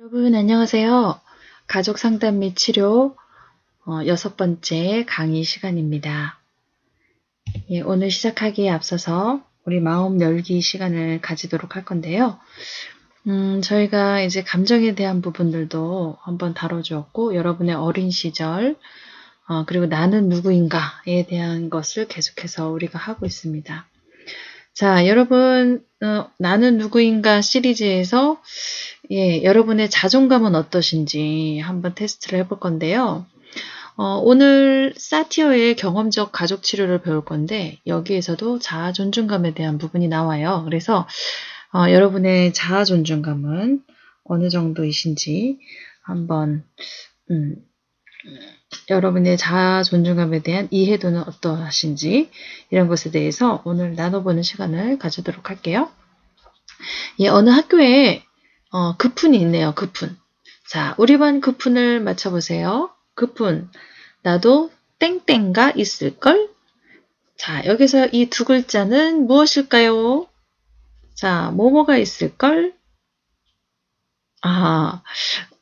여러분 안녕하세요. 가족 상담 및 치료 6번째 강의 시간입니다. 오늘 시작하기에 앞서서 우리 마음 열기 시간을 가지도록 할 건데요. 저희가 이제 감정에 대한 부분들도 한번 다뤄주었고 여러분의 어린 시절 그리고 나는 누구인가에 대한 것을 계속해서 우리가 하고 있습니다. 자, 여러분 나는 누구인가 시리즈에서 여러분의 자존감은 어떠신지 한번 테스트를 해볼 건데요. 오늘 사티어의 경험적 가족 치료를 배울 건데 여기에서도 자아 존중감에 대한 부분이 나와요. 그래서 여러분의 자아 존중감은 어느 정도이신지 한번 여러분의 자아 존중감에 대한 이해도는 어떠하신지 이런 것에 대해서 오늘 나눠보는 시간을 가지도록 할게요. 어느 학교에 급훈이 있네요. 급훈. 자, 우리 반 급훈을 맞춰보세요. 급훈. 나도 땡땡가 있을걸? 자, 여기서 이 두 글자는 무엇일까요? 자, 뭐뭐가 있을걸?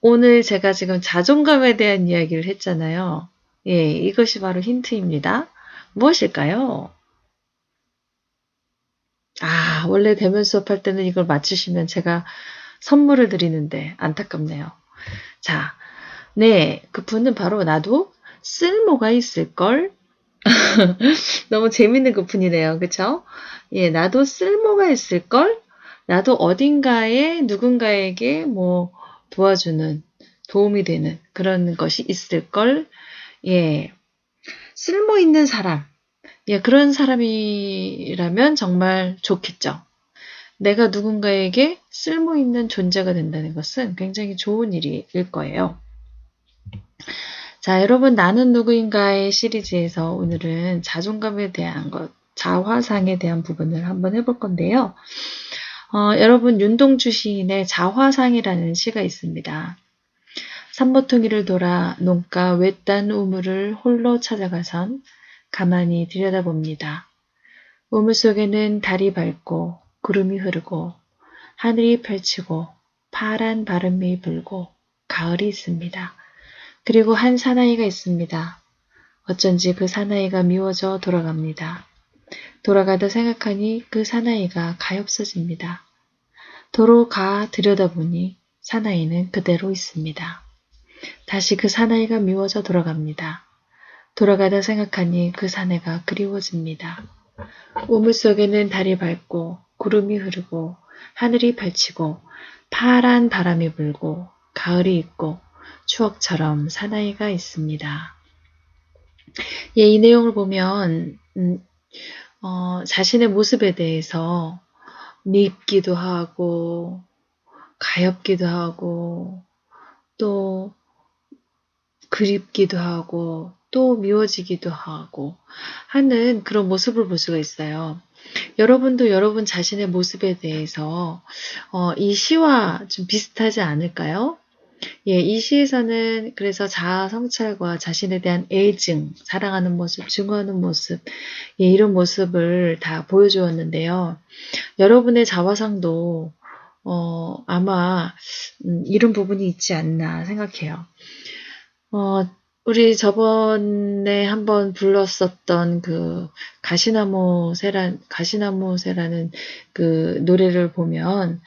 오늘 제가 지금 자존감에 대한 이야기를 했잖아요. 이것이 바로 힌트입니다. 무엇일까요? 원래 대면 수업할 때는 이걸 맞추시면 제가 선물을 드리는데 안타깝네요. 자, 급훈은 바로 나도 쓸모가 있을걸? 너무 재밌는 급훈이네요. 그쵸? 나도 쓸모가 있을걸? 나도 어딘가에 누군가에게 도와주는, 도움이 되는 그런 것이 있을걸? 쓸모 있는 사람. 그런 사람이라면 정말 좋겠죠. 내가 누군가에게 쓸모 있는 존재가 된다는 것은 굉장히 좋은 일일 거예요. 자, 여러분 나는 누구인가의 시리즈에서 오늘은 자존감에 대한 것, 자화상에 대한 부분을 한번 해볼 건데요. 여러분 윤동주 시인의 자화상이라는 시가 있습니다. 산모퉁이를 돌아 농가 외딴 우물을 홀로 찾아가선 가만히 들여다봅니다. 우물 속에는 달이 밝고 구름이 흐르고 하늘이 펼치고 파란 바람이 불고 가을이 있습니다. 그리고 한 사나이가 있습니다. 어쩐지 그 사나이가 미워져 돌아갑니다. 돌아가다 생각하니 그 사나이가 가엾어집니다. 도로 가 들여다보니 사나이는 그대로 있습니다. 다시 그 사나이가 미워져 돌아갑니다. 돌아가다 생각하니 그 사내가 그리워집니다. 우물 속에는 달이 밝고 구름이 흐르고 하늘이 펼치고 파란 바람이 불고 가을이 있고 추억처럼 사나이가 있습니다. 이 내용을 보면 자신의 모습에 대해서 밉기도 하고 가엾기도 하고 또 그립기도 하고 또 미워지기도 하고 하는 그런 모습을 볼 수가 있어요. 여러분도 여러분 자신의 모습에 대해서 이 시와 좀 비슷하지 않을까요? 이 시에서는 그래서 자아 성찰과 자신에 대한 애증, 사랑하는 모습, 증오하는 모습, 이런 모습을 다 보여주었는데요. 여러분의 자화상도 아마 이런 부분이 있지 않나 생각해요. 우리 저번에 한번 불렀었던 그 가시나무새라는 그 노래를 보면,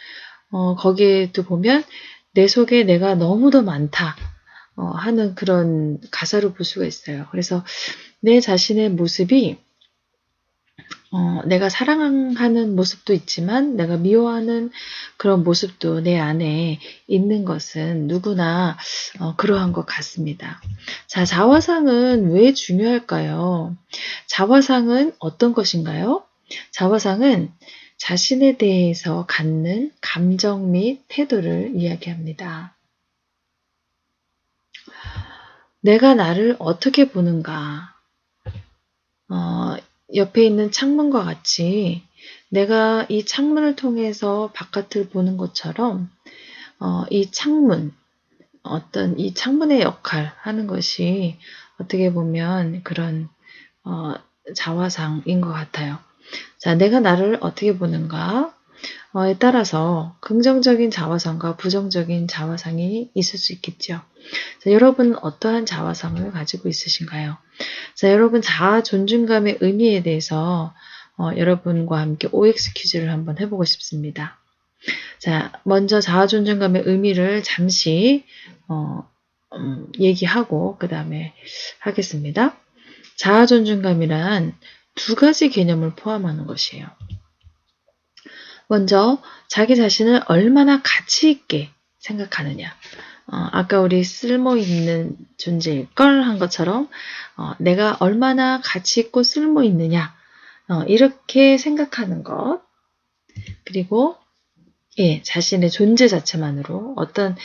거기에 또 보면 내 속에 내가 너무도 많다, 하는 그런 가사를 볼 수가 있어요. 그래서 내 자신의 모습이 내가 사랑하는 모습도 있지만 내가 미워하는 그런 모습도 내 안에 있는 것은 누구나 그러한 것 같습니다. 자, 자화상은 왜 중요할까요? 자화상은 어떤 것인가요? 자화상은 자신에 대해서 갖는 감정 및 태도를 이야기합니다. 내가 나를 어떻게 보는가? 옆에 있는 창문과 같이 내가 이 창문을 통해서 바깥을 보는 것처럼 이 창문, 이 창문의 역할 하는 것이 어떻게 보면 그런 자화상인 것 같아요. 자, 내가 나를 어떻게 보는가? 따라서 긍정적인 자화상과 부정적인 자화상이 있을 수 있겠죠. 자, 여러분 어떠한 자화상을 가지고 있으신가요? 자, 여러분 자아 존중감의 의미에 대해서 여러분과 함께 OX 퀴즈를 한번 해보고 싶습니다. 자, 먼저 자아 존중감의 의미를 잠시 얘기하고 그 다음에 하겠습니다. 자아 존중감이란 두 가지 개념을 포함하는 것이에요. 먼저 자기 자신을 얼마나 가치 있게 생각하느냐. 아까 우리 쓸모있는 존재일 걸 한 것처럼 내가 얼마나 가치 있고 쓸모있느냐 이렇게 생각하는 것. 그리고 자신의 존재 자체만으로 어떤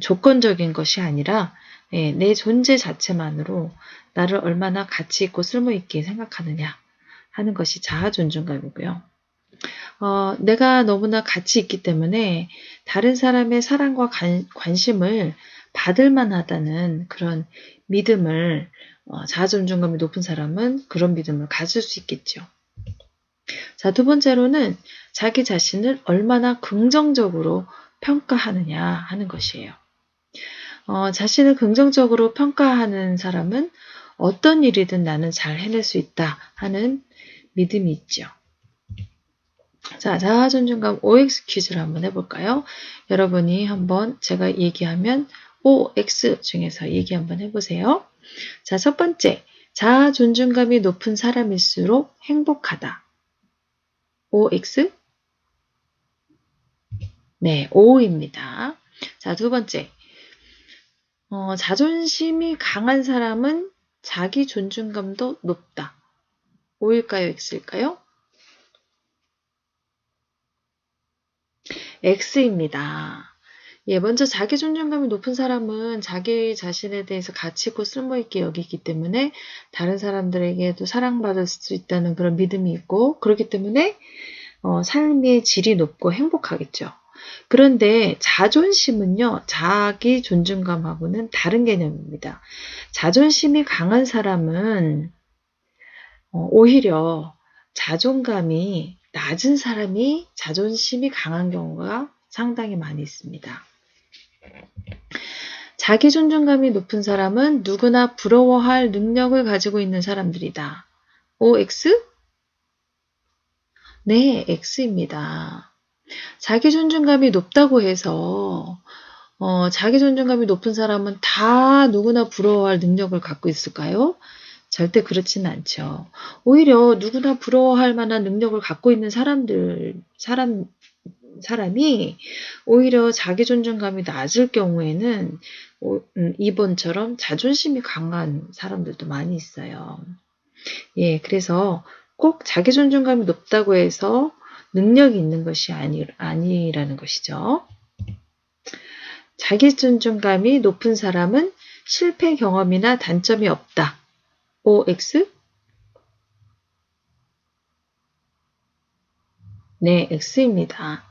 조건적인 것이 아니라 내 존재 자체만으로 나를 얼마나 가치 있고 쓸모있게 생각하느냐 하는 것이 자아 존중감이고요. 내가 너무나 가치 있기 때문에 다른 사람의 사랑과 관심을 받을 만하다는 그런 믿음을 자아 존중감이 높은 사람은 그런 믿음을 가질 수 있겠죠. 자, 두 번째로는 자기 자신을 얼마나 긍정적으로 평가하느냐 하는 것이에요. 자신을 긍정적으로 평가하는 사람은 어떤 일이든 나는 잘 해낼 수 있다 하는 믿음이 있죠. 자, 자아 존중감 OX 퀴즈를 한번 해볼까요? 여러분이 한번 제가 얘기하면 OX 중에서 얘기 한번 해보세요. 자, 첫 번째, 자아 존중감이 높은 사람일수록 행복하다. OX? 네, O입니다. 자, 두 번째, 자존심이 강한 사람은 자기 존중감도 높다. O일까요? X일까요? X입니다. 먼저 자기 존중감이 높은 사람은 자기 자신에 대해서 가치 있고 쓸모있게 여기기 때문에 다른 사람들에게도 사랑받을 수 있다는 그런 믿음이 있고 그렇기 때문에 삶의 질이 높고 행복하겠죠. 그런데 자존심은요, 자기 존중감하고는 다른 개념입니다. 자존심이 강한 사람은 오히려 자존감이 낮은 사람이 자존심이 강한 경우가 상당히 많이 있습니다. 자기 존중감이 높은 사람은 누구나 부러워할 능력을 가지고 있는 사람들이다. OX? 네, X입니다. 자기 존중감이 높다고 해서 자기 존중감이 높은 사람은 다 누구나 부러워할 능력을 갖고 있을까요? 절대 그렇지는 않죠. 오히려 누구나 부러워할 만한 능력을 갖고 있는 사람이 오히려 자기 존중감이 낮을 경우에는 이번처럼 자존심이 강한 사람들도 많이 있어요. 그래서 꼭 자기 존중감이 높다고 해서 능력이 있는 것이 아니라는 것이죠. 자기 존중감이 높은 사람은 실패 경험이나 단점이 없다. OX? 네, X입니다.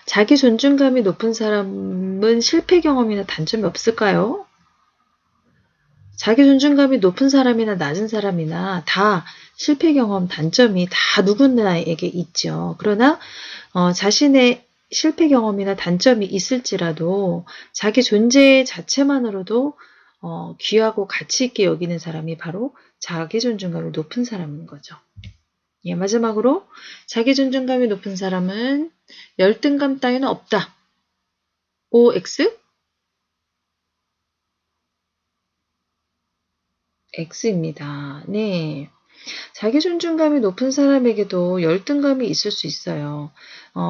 자기 존중감이 높은 사람은 실패 경험이나 단점이 없을까요? 자기 존중감이 높은 사람이나 낮은 사람이나 다 실패 경험, 단점이 다 누구나에게 있죠. 그러나 자신의 실패 경험이나 단점이 있을지라도 자기 존재 자체만으로도 귀하고 가치 있게 여기는 사람이 바로 자기 존중감이 높은 사람인 거죠. 마지막으로 자기 존중감이 높은 사람은 열등감 따위는 없다. OX? X입니다. 네. 자기 존중감이 높은 사람에게도 열등감이 있을 수 있어요.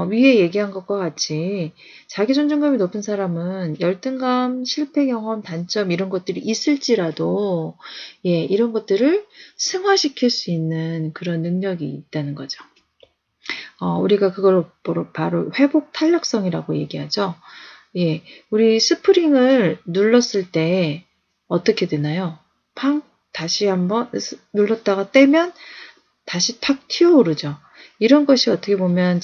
위에 얘기한 것과 같이 자기 존중감이 높은 사람은 열등감, 실패 경험, 단점 이런 것들이 있을지라도 이런 것들을 승화시킬 수 있는 그런 능력이 있다는 거죠. 우리가 그걸 바로 회복 탄력성이라고 얘기하죠. 우리 스프링을 눌렀을 때 어떻게 되나요? 팡! 다시 한번 눌렀다가 떼면 다시 탁 튀어오르죠. 이런 것이 어떻게 보면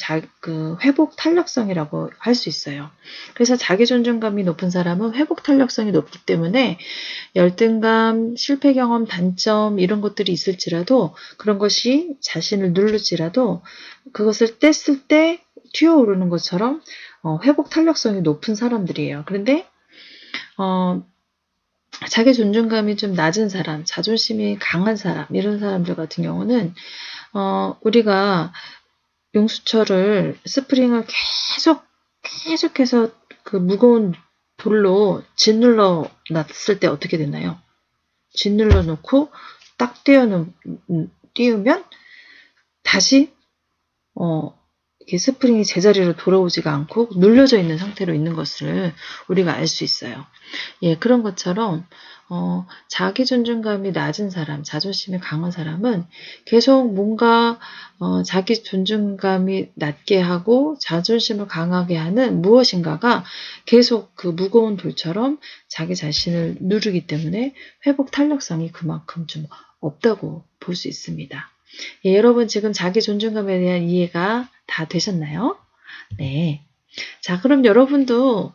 회복 탄력성이라고 할 수 있어요. 그래서 자기 존중감이 높은 사람은 회복 탄력성이 높기 때문에 열등감, 실패 경험, 단점 이런 것들이 있을지라도 그런 것이 자신을 누를지라도 그것을 뗐을 때 튀어오르는 것처럼 회복 탄력성이 높은 사람들이에요. 그런데 자기 존중감이 좀 낮은 사람, 자존심이 강한 사람, 이런 사람들 같은 경우는 우리가 용수철을 스프링을 계속해서 그 무거운 돌로 짓눌러 놨을 때 어떻게 되나요? 짓눌러 놓고 딱 띄우면 다시 이게 스프링이 제자리로 돌아오지가 않고 눌려져 있는 상태로 있는 것을 우리가 알 수 있어요. 예, 그런 것처럼 자기 존중감이 낮은 사람, 자존심이 강한 사람은 계속 뭔가 자기 존중감이 낮게 하고 자존심을 강하게 하는 무엇인가가 계속 그 무거운 돌처럼 자기 자신을 누르기 때문에 회복 탄력성이 그만큼 좀 없다고 볼 수 있습니다. 예, 여러분 지금 자기 존중감에 대한 이해가 다 되셨나요? 네. 자, 그럼 여러분도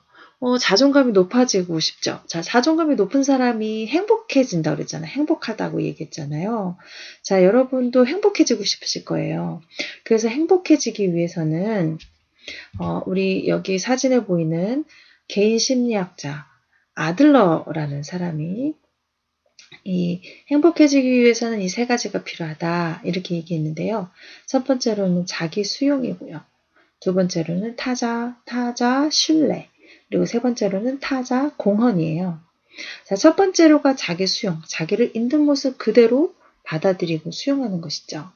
자존감이 높아지고 싶죠? 자, 자존감이 높은 사람이 행복해진다 그랬잖아요. 행복하다고 얘기했잖아요. 자, 여러분도 행복해지고 싶으실 거예요. 그래서 행복해지기 위해서는 우리 여기 사진에 보이는 개인 심리학자 아들러라는 사람이 이 행복해지기 위해서는 이 세 가지가 필요하다 이렇게 얘기했는데요. 첫 번째로는 자기 수용이고요. 두 번째로는 타자 신뢰, 그리고 세 번째로는 타자 공헌이에요. 자, 첫 번째로가 자기 수용, 자기를 있는 모습 그대로 받아들이고 수용하는 것이죠.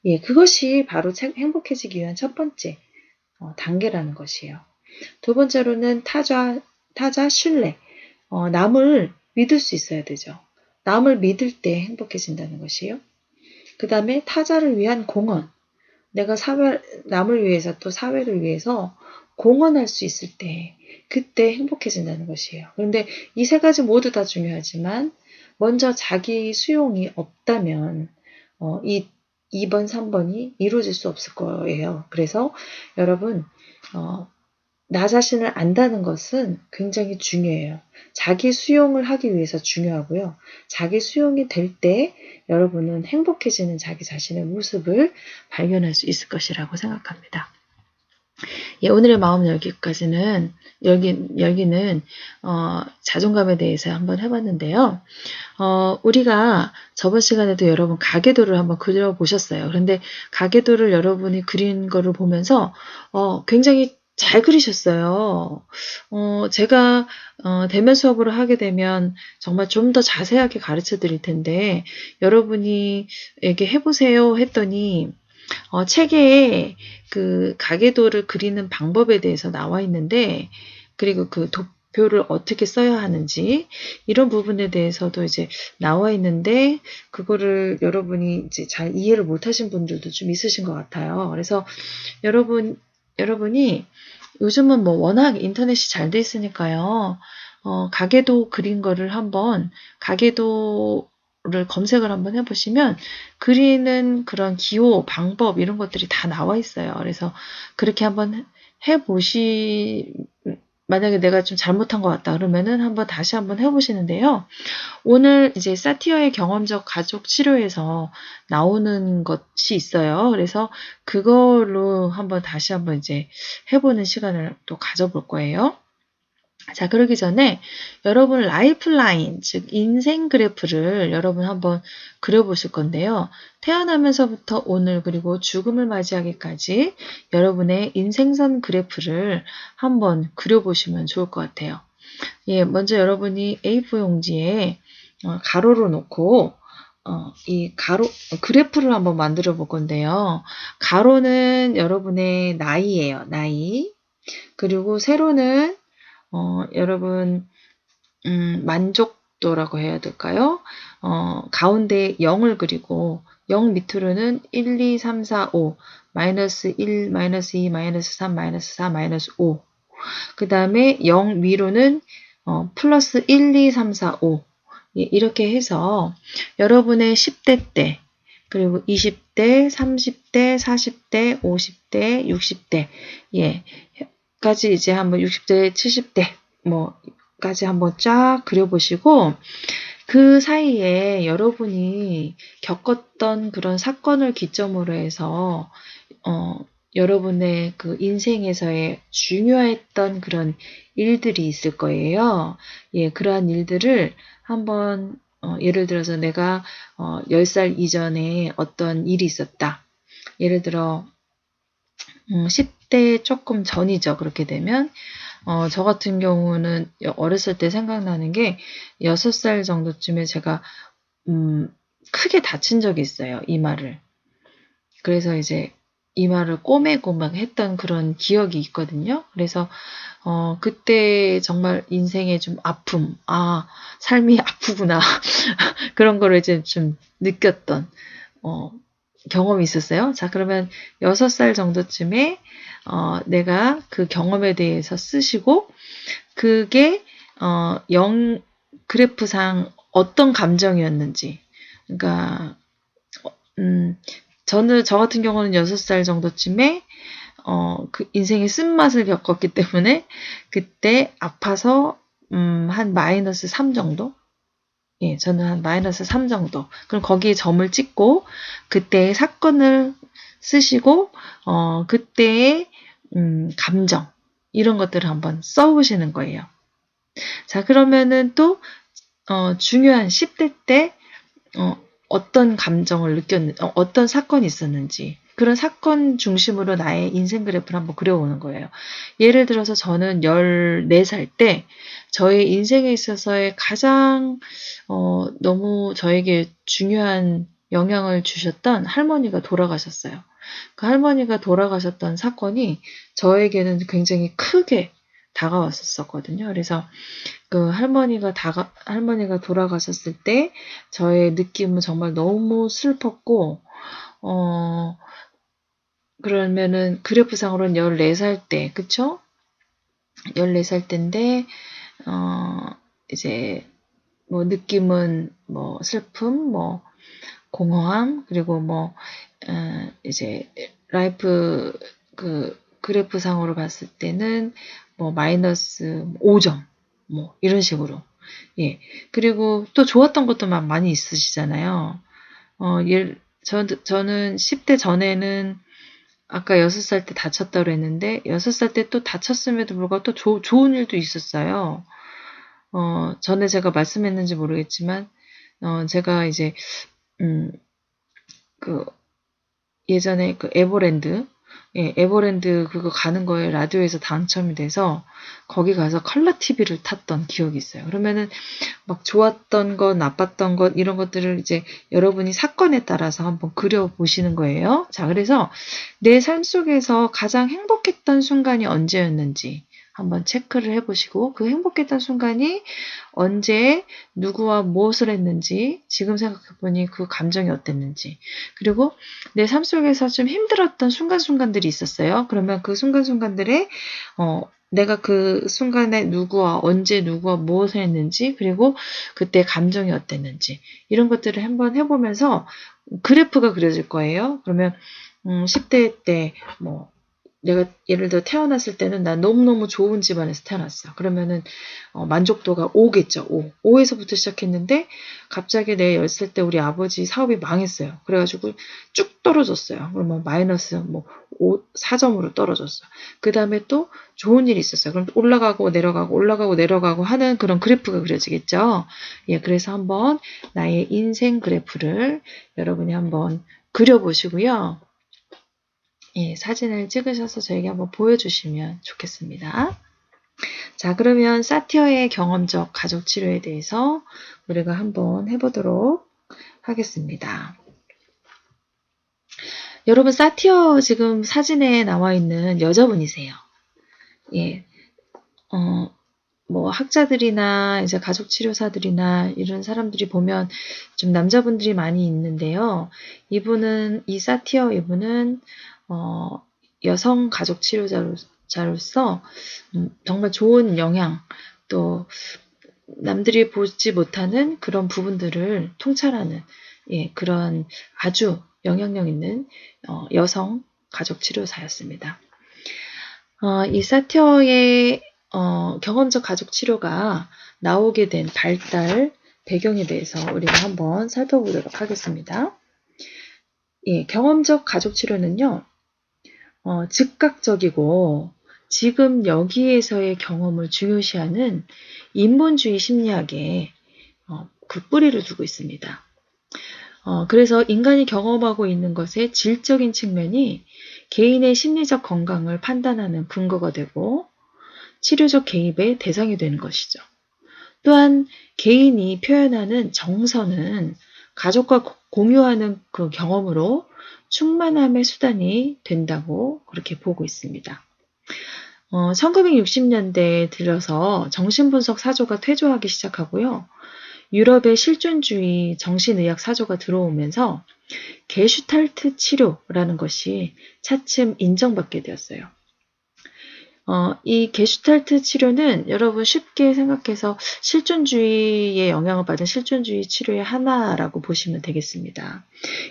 예, 그것이 바로 행복해지기 위한 첫 번째 단계라는 것이에요. 두 번째로는 타자 신뢰, 남을 믿을 수 있어야 되죠. 남을 믿을 때 행복해진다는 것이에요. 그 다음에 타자를 위한 공헌, 내가 남을 위해서 또 사회를 위해서 공헌할 수 있을 때 그때 행복해진다는 것이에요. 그런데 이 세 가지 모두 다 중요하지만 먼저 자기 수용이 없다면 이 2번, 3번이 이루어질 수 없을 거예요. 그래서 여러분 나 자신을 안다는 것은 굉장히 중요해요. 자기 수용을 하기 위해서 중요하고요. 자기 수용이 될 때 여러분은 행복해지는 자기 자신의 모습을 발견할 수 있을 것이라고 생각합니다. 예, 오늘의 마음 열기는 자존감에 대해서 한번 해봤는데요. 우리가 저번 시간에도 여러분 가계도를 한번 그려보셨어요. 그런데 가계도를 여러분이 그린 거를 보면서 굉장히 잘 그리셨어요. 제가 대면 수업을 하게 되면 정말 좀 더 자세하게 가르쳐 드릴 텐데 여러분이 에게 해보세요 했더니 책에 그 가계도를 그리는 방법에 대해서 나와 있는데 그리고 그 도표를 어떻게 써야 하는지 이런 부분에 대해서도 이제 나와 있는데 그거를 여러분이 이제 잘 이해를 못하신 분들도 좀 있으신 것 같아요. 그래서 여러분이 요즘은 뭐 워낙 인터넷이 잘 돼 있으니까요. 가계도 그린 거를 한번 가계도를 검색을 한번 해보시면 그리는 그런 기호, 방법 이런 것들이 다 나와 있어요. 그래서 그렇게 한번 만약에 내가 좀 잘못한 것 같다 그러면은 다시 한번 해보시는데요. 오늘 이제 사티어의 경험적 가족 치료에서 나오는 것이 있어요. 그래서 그걸로 다시 한번 이제 해보는 시간을 또 가져볼 거예요. 자, 그러기 전에 여러분 라이프라인, 즉 인생 그래프를 여러분 한번 그려보실 건데요. 태어나면서부터 오늘 그리고 죽음을 맞이하기까지 여러분의 인생선 그래프를 한번 그려보시면 좋을 것 같아요. 예, 먼저 여러분이 A4 용지에 가로로 놓고 이 그래프를 한번 만들어 볼 건데요. 가로는 여러분의 나이예요. 나이. 그리고 세로는 여러분 만족도라고 해야 될까요? 가운데 0을 그리고 0 밑으로는 1, 2, 3, 4, 5 마이너스 1, 마이너스 2, 마이너스 3, 마이너스 4, 마이너스 5 그 다음에 0 위로는 플러스 1, 2, 3, 4, 5 예, 이렇게 해서 여러분의 10대 때 그리고 20대, 30대, 40대, 50대, 60대 예, 까지 이제 한번 60대, 70대 까지 한번 쫙 그려보시고 그 사이에 여러분이 겪었던 그런 사건을 기점으로 해서 여러분의 그 인생에서의 중요했던 그런 일들이 있을 거예요. 예, 그러한 일들을 한번 예를 들어서 내가 10살 이전에 어떤 일이 있었다. 예를 들어 10대 조금 전이죠. 그렇게 되면 저 같은 경우는 어렸을 때 생각나는 게 6살 정도쯤에 제가 크게 다친 적이 있어요. 이마를. 그래서 이제 이마를 꼬매고 막 했던 그런 기억이 있거든요. 그래서 그때 정말 인생의 좀 아픔, 삶이 아프구나. 그런 거를 이제 좀 느꼈던 경험이 있었어요. 자, 그러면 6살 정도쯤에 내가 그 경험에 대해서 쓰시고 그게 그래프상 어떤 감정이었는지. 그러니까 저 같은 경우는 6살 정도쯤에 그 인생의 쓴맛을 겪었기 때문에 그때 아파서 한 마이너스 3 정도? 예, 저는 한 마이너스 3 정도. 그럼 거기에 점을 찍고 그때의 사건을 쓰시고 그때의 감정 이런 것들을 한번 써보시는 거예요. 자, 그러면은 또 중요한 10대 때 어떤 감정을 느꼈는지, 어떤 사건이 있었는지 그런 사건 중심으로 나의 인생 그래프를 한번 그려보는 거예요. 예를 들어서 저는 14살 때 저의 인생에 있어서의 가장 너무 저에게 중요한 영향을 주셨던 할머니가 돌아가셨어요. 그 할머니가 돌아가셨던 사건이 저에게는 굉장히 크게 다가왔었거든요. 그래서 그 할머니가 돌아가셨을 때 저의 느낌은 정말 너무 슬펐고, 그러면은 그래프상으로는 14살 때, 그쵸? 14살 때인데, 이제, 뭐, 느낌은 뭐, 슬픔, 뭐, 공허함, 그리고 뭐, 이제, 라이프, 그래프상으로 봤을 때는 뭐, 마이너스 5점, 뭐, 이런 식으로. 예. 그리고 또 좋았던 것도 많이 있으시잖아요. 저는 10대 전에는 아까 6살 때 다쳤다고 했는데, 6살 때 또 다쳤음에도 불구하고 또 좋은 일도 있었어요. 전에 제가 말씀했는지 모르겠지만, 제가 이제, 그, 예전에 그 에버랜드 그거 가는 거에 라디오에서 당첨이 돼서 거기 가서 컬러 TV를 탔던 기억이 있어요. 그러면은 막 좋았던 것, 나빴던 것 이런 것들을 이제 여러분이 사건에 따라서 한번 그려보시는 거예요. 자, 그래서 내 삶 속에서 가장 행복했던 순간이 언제였는지 한번 체크를 해보시고 그 행복했던 순간이 언제 누구와 무엇을 했는지 지금 생각해보니 그 감정이 어땠는지 그리고 내 삶 속에서 좀 힘들었던 순간순간들이 있었어요. 그러면 그 순간순간들에 내가 그 순간에 누구와 언제 누구와 무엇을 했는지 그리고 그때 감정이 어땠는지 이런 것들을 한번 해보면서 그래프가 그려질 거예요. 그러면 10대 때 뭐 내가 예를 들어 태어났을 때는 난 너무너무 좋은 집안에서 태어났어. 그러면은 만족도가 5겠죠. 5. 5에서부터 시작했는데 갑자기 내 10살 때 우리 아버지 사업이 망했어요. 그래가지고 쭉 떨어졌어요. 그러면 마이너스 뭐 4점으로 떨어졌어. 그 다음에 또 좋은 일이 있었어요. 그럼 올라가고 내려가고 올라가고 내려가고 하는 그런 그래프가 그려지겠죠. 예, 그래서 한번 나의 인생 그래프를 여러분이 한번 그려보시고요. 예, 사진을 찍으셔서 저에게 한번 보여주시면 좋겠습니다. 자, 그러면 사티어의 경험적 가족 치료에 대해서 우리가 한번 해보도록 하겠습니다. 여러분, 사티어 지금 사진에 나와 있는 여자분이세요. 예, 뭐 학자들이나 이제 가족 치료사들이나 이런 사람들이 보면 좀 남자분들이 많이 있는데요. 이 사티어 이분은 여성 가족 치료자로서 정말 좋은 영향 또 남들이 보지 못하는 그런 부분들을 통찰하는 그런 아주 영향력 있는 여성 가족 치료사였습니다. 이 사티어의 경험적 가족 치료가 나오게 된 발달 배경에 대해서 우리가 한번 살펴보도록 하겠습니다. 예, 경험적 가족 치료는요. 즉각적이고 지금 여기에서의 경험을 중요시하는 인본주의 심리학에 그 뿌리를 두고 있습니다. 그래서 인간이 경험하고 있는 것의 질적인 측면이 개인의 심리적 건강을 판단하는 근거가 되고 치료적 개입의 대상이 되는 것이죠. 또한 개인이 표현하는 정서는 가족과 공유하는 그 경험으로 충만함의 수단이 된다고 그렇게 보고 있습니다. 1960년대에 들어서 정신분석 사조가 퇴조하기 시작하고요. 유럽의 실존주의 정신의학 사조가 들어오면서 게슈탈트 치료라는 것이 차츰 인정받게 되었어요. 이 게슈탈트 치료는 여러분 쉽게 생각해서 실존주의의 영향을 받은 실존주의 치료의 하나라고 보시면 되겠습니다.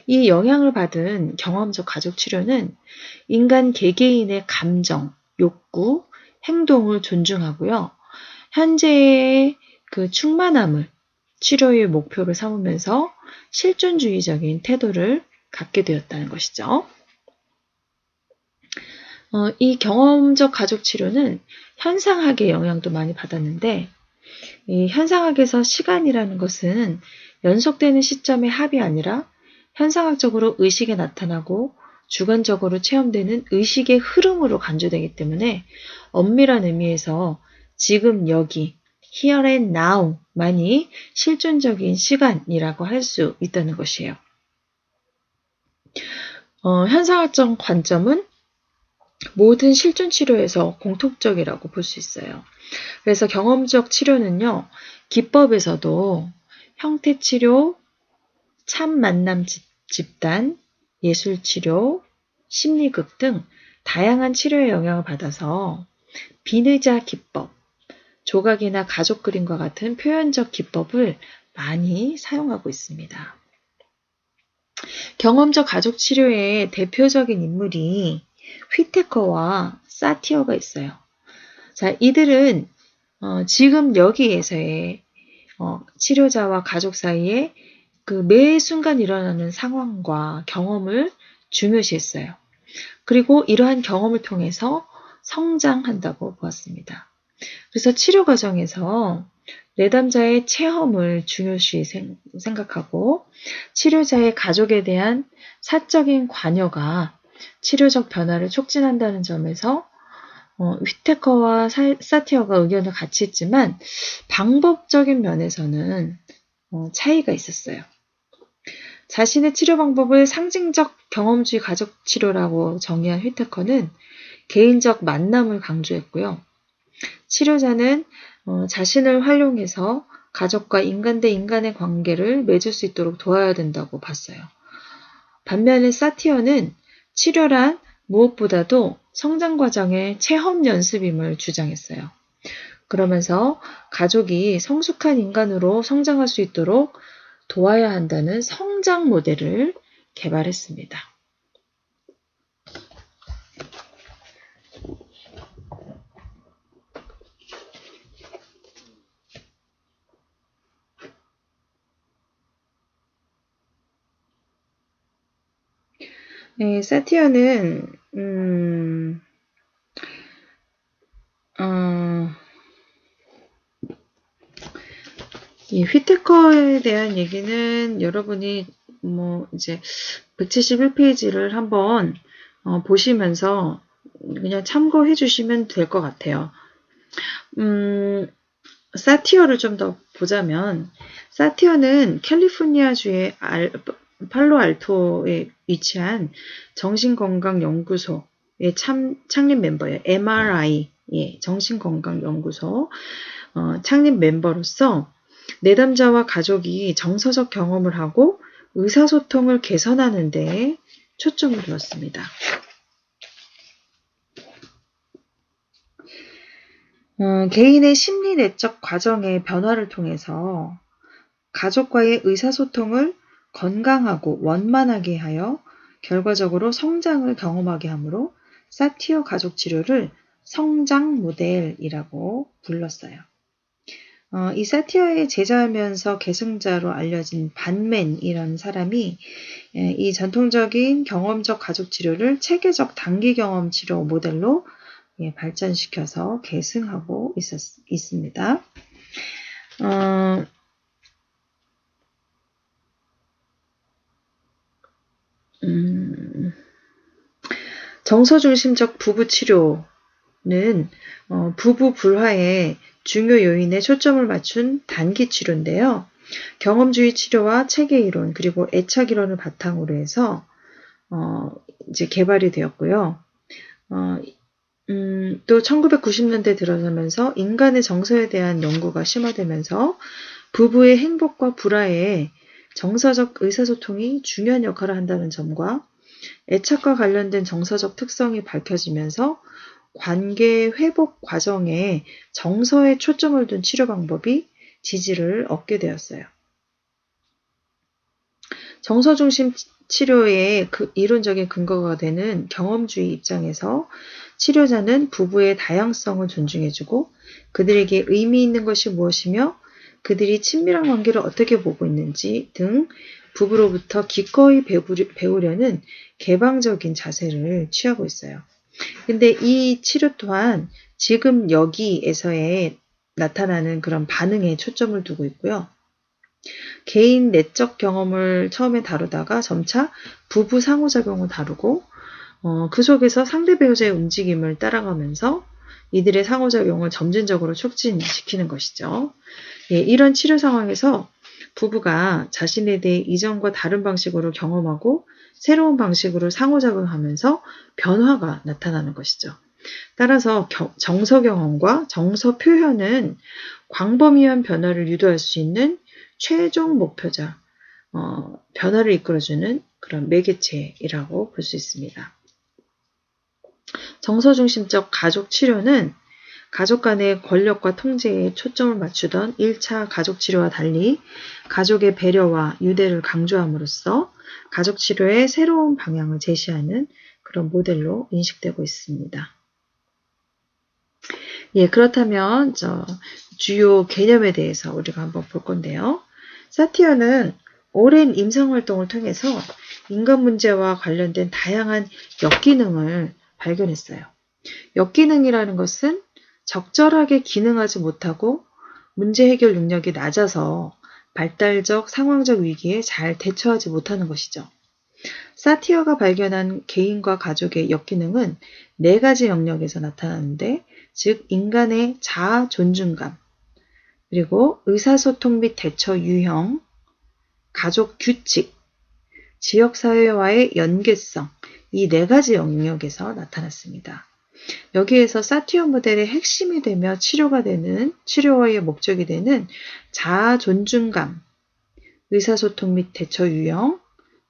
이 영향을 받은 경험적 가족 치료는 인간 개개인의 감정, 욕구, 행동을 존중하고요. 현재의 그 충만함을 치료의 목표로 삼으면서 실존주의적인 태도를 갖게 되었다는 것이죠. 이 경험적 가족 치료는 현상학의 영향도 많이 받았는데 이 현상학에서 시간이라는 것은 연속되는 시점의 합이 아니라 현상학적으로 의식에 나타나고 주관적으로 체험되는 의식의 흐름으로 간주되기 때문에 엄밀한 의미에서 지금 여기 here and now만이 실존적인 시간이라고 할 수 있다는 것이에요. 현상학적 관점은 모든 실존 치료에서 공통적이라고 볼 수 있어요. 그래서 경험적 치료는요, 기법에서도 형태치료, 참만남 집단, 예술치료, 심리극 등 다양한 치료의 영향을 받아서 비의자 기법, 조각이나 가족 그림과 같은 표현적 기법을 많이 사용하고 있습니다. 경험적 가족 치료의 대표적인 인물이 휘테커와 사티어가 있어요. 자, 이들은 지금 여기에서의 치료자와 가족 사이에 그 매 순간 일어나는 상황과 경험을 중요시했어요. 그리고 이러한 경험을 통해서 성장한다고 보았습니다. 그래서 치료 과정에서 내담자의 체험을 중요시 생각하고 치료자의 가족에 대한 사적인 관여가 치료적 변화를 촉진한다는 점에서 휘테커와 사티어가 의견을 같이 했지만 방법적인 면에서는 차이가 있었어요. 자신의 치료 방법을 상징적 경험주의 가족 치료라고 정의한 휘테커는 개인적 만남을 강조했고요. 치료자는 자신을 활용해서 가족과 인간 대 인간의 관계를 맺을 수 있도록 도와야 된다고 봤어요. 반면에 사티어는 치료란 무엇보다도 성장 과정의 체험 연습임을 주장했어요. 그러면서 가족이 성숙한 인간으로 성장할 수 있도록 도와야 한다는 성장 모델을 개발했습니다. 네, 사티어는 이 휘테커에 대한 얘기는 여러분이 이제 171페이지를 한번 보시면서 그냥 참고해 주시면 될 것 같아요. 사티어를 좀 더 보자면 사티어는 캘리포니아주의 팔로알토에 위치한 정신건강연구소의 창립 멤버예요. MRI 정신건강연구소 창립 멤버로서 내담자와 가족이 정서적 경험을 하고 의사소통을 개선하는 데 초점을 두었습니다. 개인의 심리 내적 과정의 변화를 통해서 가족과의 의사소통을 건강하고 원만하게 하여 결과적으로 성장을 경험하게 하므로 사티어 가족 치료를 성장 모델이라고 불렀어요. 이 사티어의 제자면서 계승자로 알려진 반맨이라는 사람이 이 전통적인 경험적 가족 치료를 체계적 단기 경험 치료 모델로 발전시켜서 계승하고 있습니다. 정서중심적 부부치료는 부부 불화의 중요 요인에 초점을 맞춘 단기 치료인데요. 경험주의 치료와 체계이론 그리고 애착이론을 바탕으로 해서 이제 개발이 되었고요. 또 1990년대 들어서면서 인간의 정서에 대한 연구가 심화되면서 부부의 행복과 불화에 정서적 의사소통이 중요한 역할을 한다는 점과 애착과 관련된 정서적 특성이 밝혀지면서 관계 회복 과정에 정서에 초점을 둔 치료 방법이 지지를 얻게 되었어요. 정서 중심 치료의 이론적인 근거가 되는 경험주의 입장에서 치료자는 부부의 다양성을 존중해주고 그들에게 의미 있는 것이 무엇이며 그들이 친밀한 관계를 어떻게 보고 있는지 등 부부로부터 기꺼이 배우려는 개방적인 자세를 취하고 있어요. 근데 이 치료 또한 지금 여기에서의 나타나는 그런 반응에 초점을 두고 있고요. 개인 내적 경험을 처음에 다루다가 점차 부부 상호작용을 다루고 그 속에서 상대 배우자의 움직임을 따라가면서 이들의 상호작용을 점진적으로 촉진시키는 것이죠. 이런 치료 상황에서 부부가 자신에 대해 이전과 다른 방식으로 경험하고 새로운 방식으로 상호작용하면서 변화가 나타나는 것이죠. 따라서 정서 경험과 정서 표현은 광범위한 변화를 유도할 수 있는 최종 목표자, 변화를 이끌어주는 그런 매개체이라고 볼 수 있습니다. 정서중심적 가족 치료는 가족 간의 권력과 통제에 초점을 맞추던 1차 가족 치료와 달리 가족의 배려와 유대를 강조함으로써 가족 치료의 새로운 방향을 제시하는 그런 모델로 인식되고 있습니다. 그렇다면 주요 개념에 대해서 우리가 한번 볼 건데요. 사티어는 오랜 임상활동을 통해서 인간 문제와 관련된 다양한 역기능을 발견했어요. 역기능이라는 것은 적절하게 기능하지 못하고 문제 해결 능력이 낮아서 발달적 상황적 위기에 잘 대처하지 못하는 것이죠. 사티어가 발견한 개인과 가족의 역기능은 4가지 영역에서 나타나는데, 즉 인간의 자아 존중감, 그리고 의사소통 및 대처 유형, 가족 규칙, 지역사회와의 연계성, 이 4가지 영역에서 나타났습니다. 여기에서 사티어 모델의 핵심이 되며 치료의 목적이 되는 자아 존중감, 의사소통 및 대처 유형,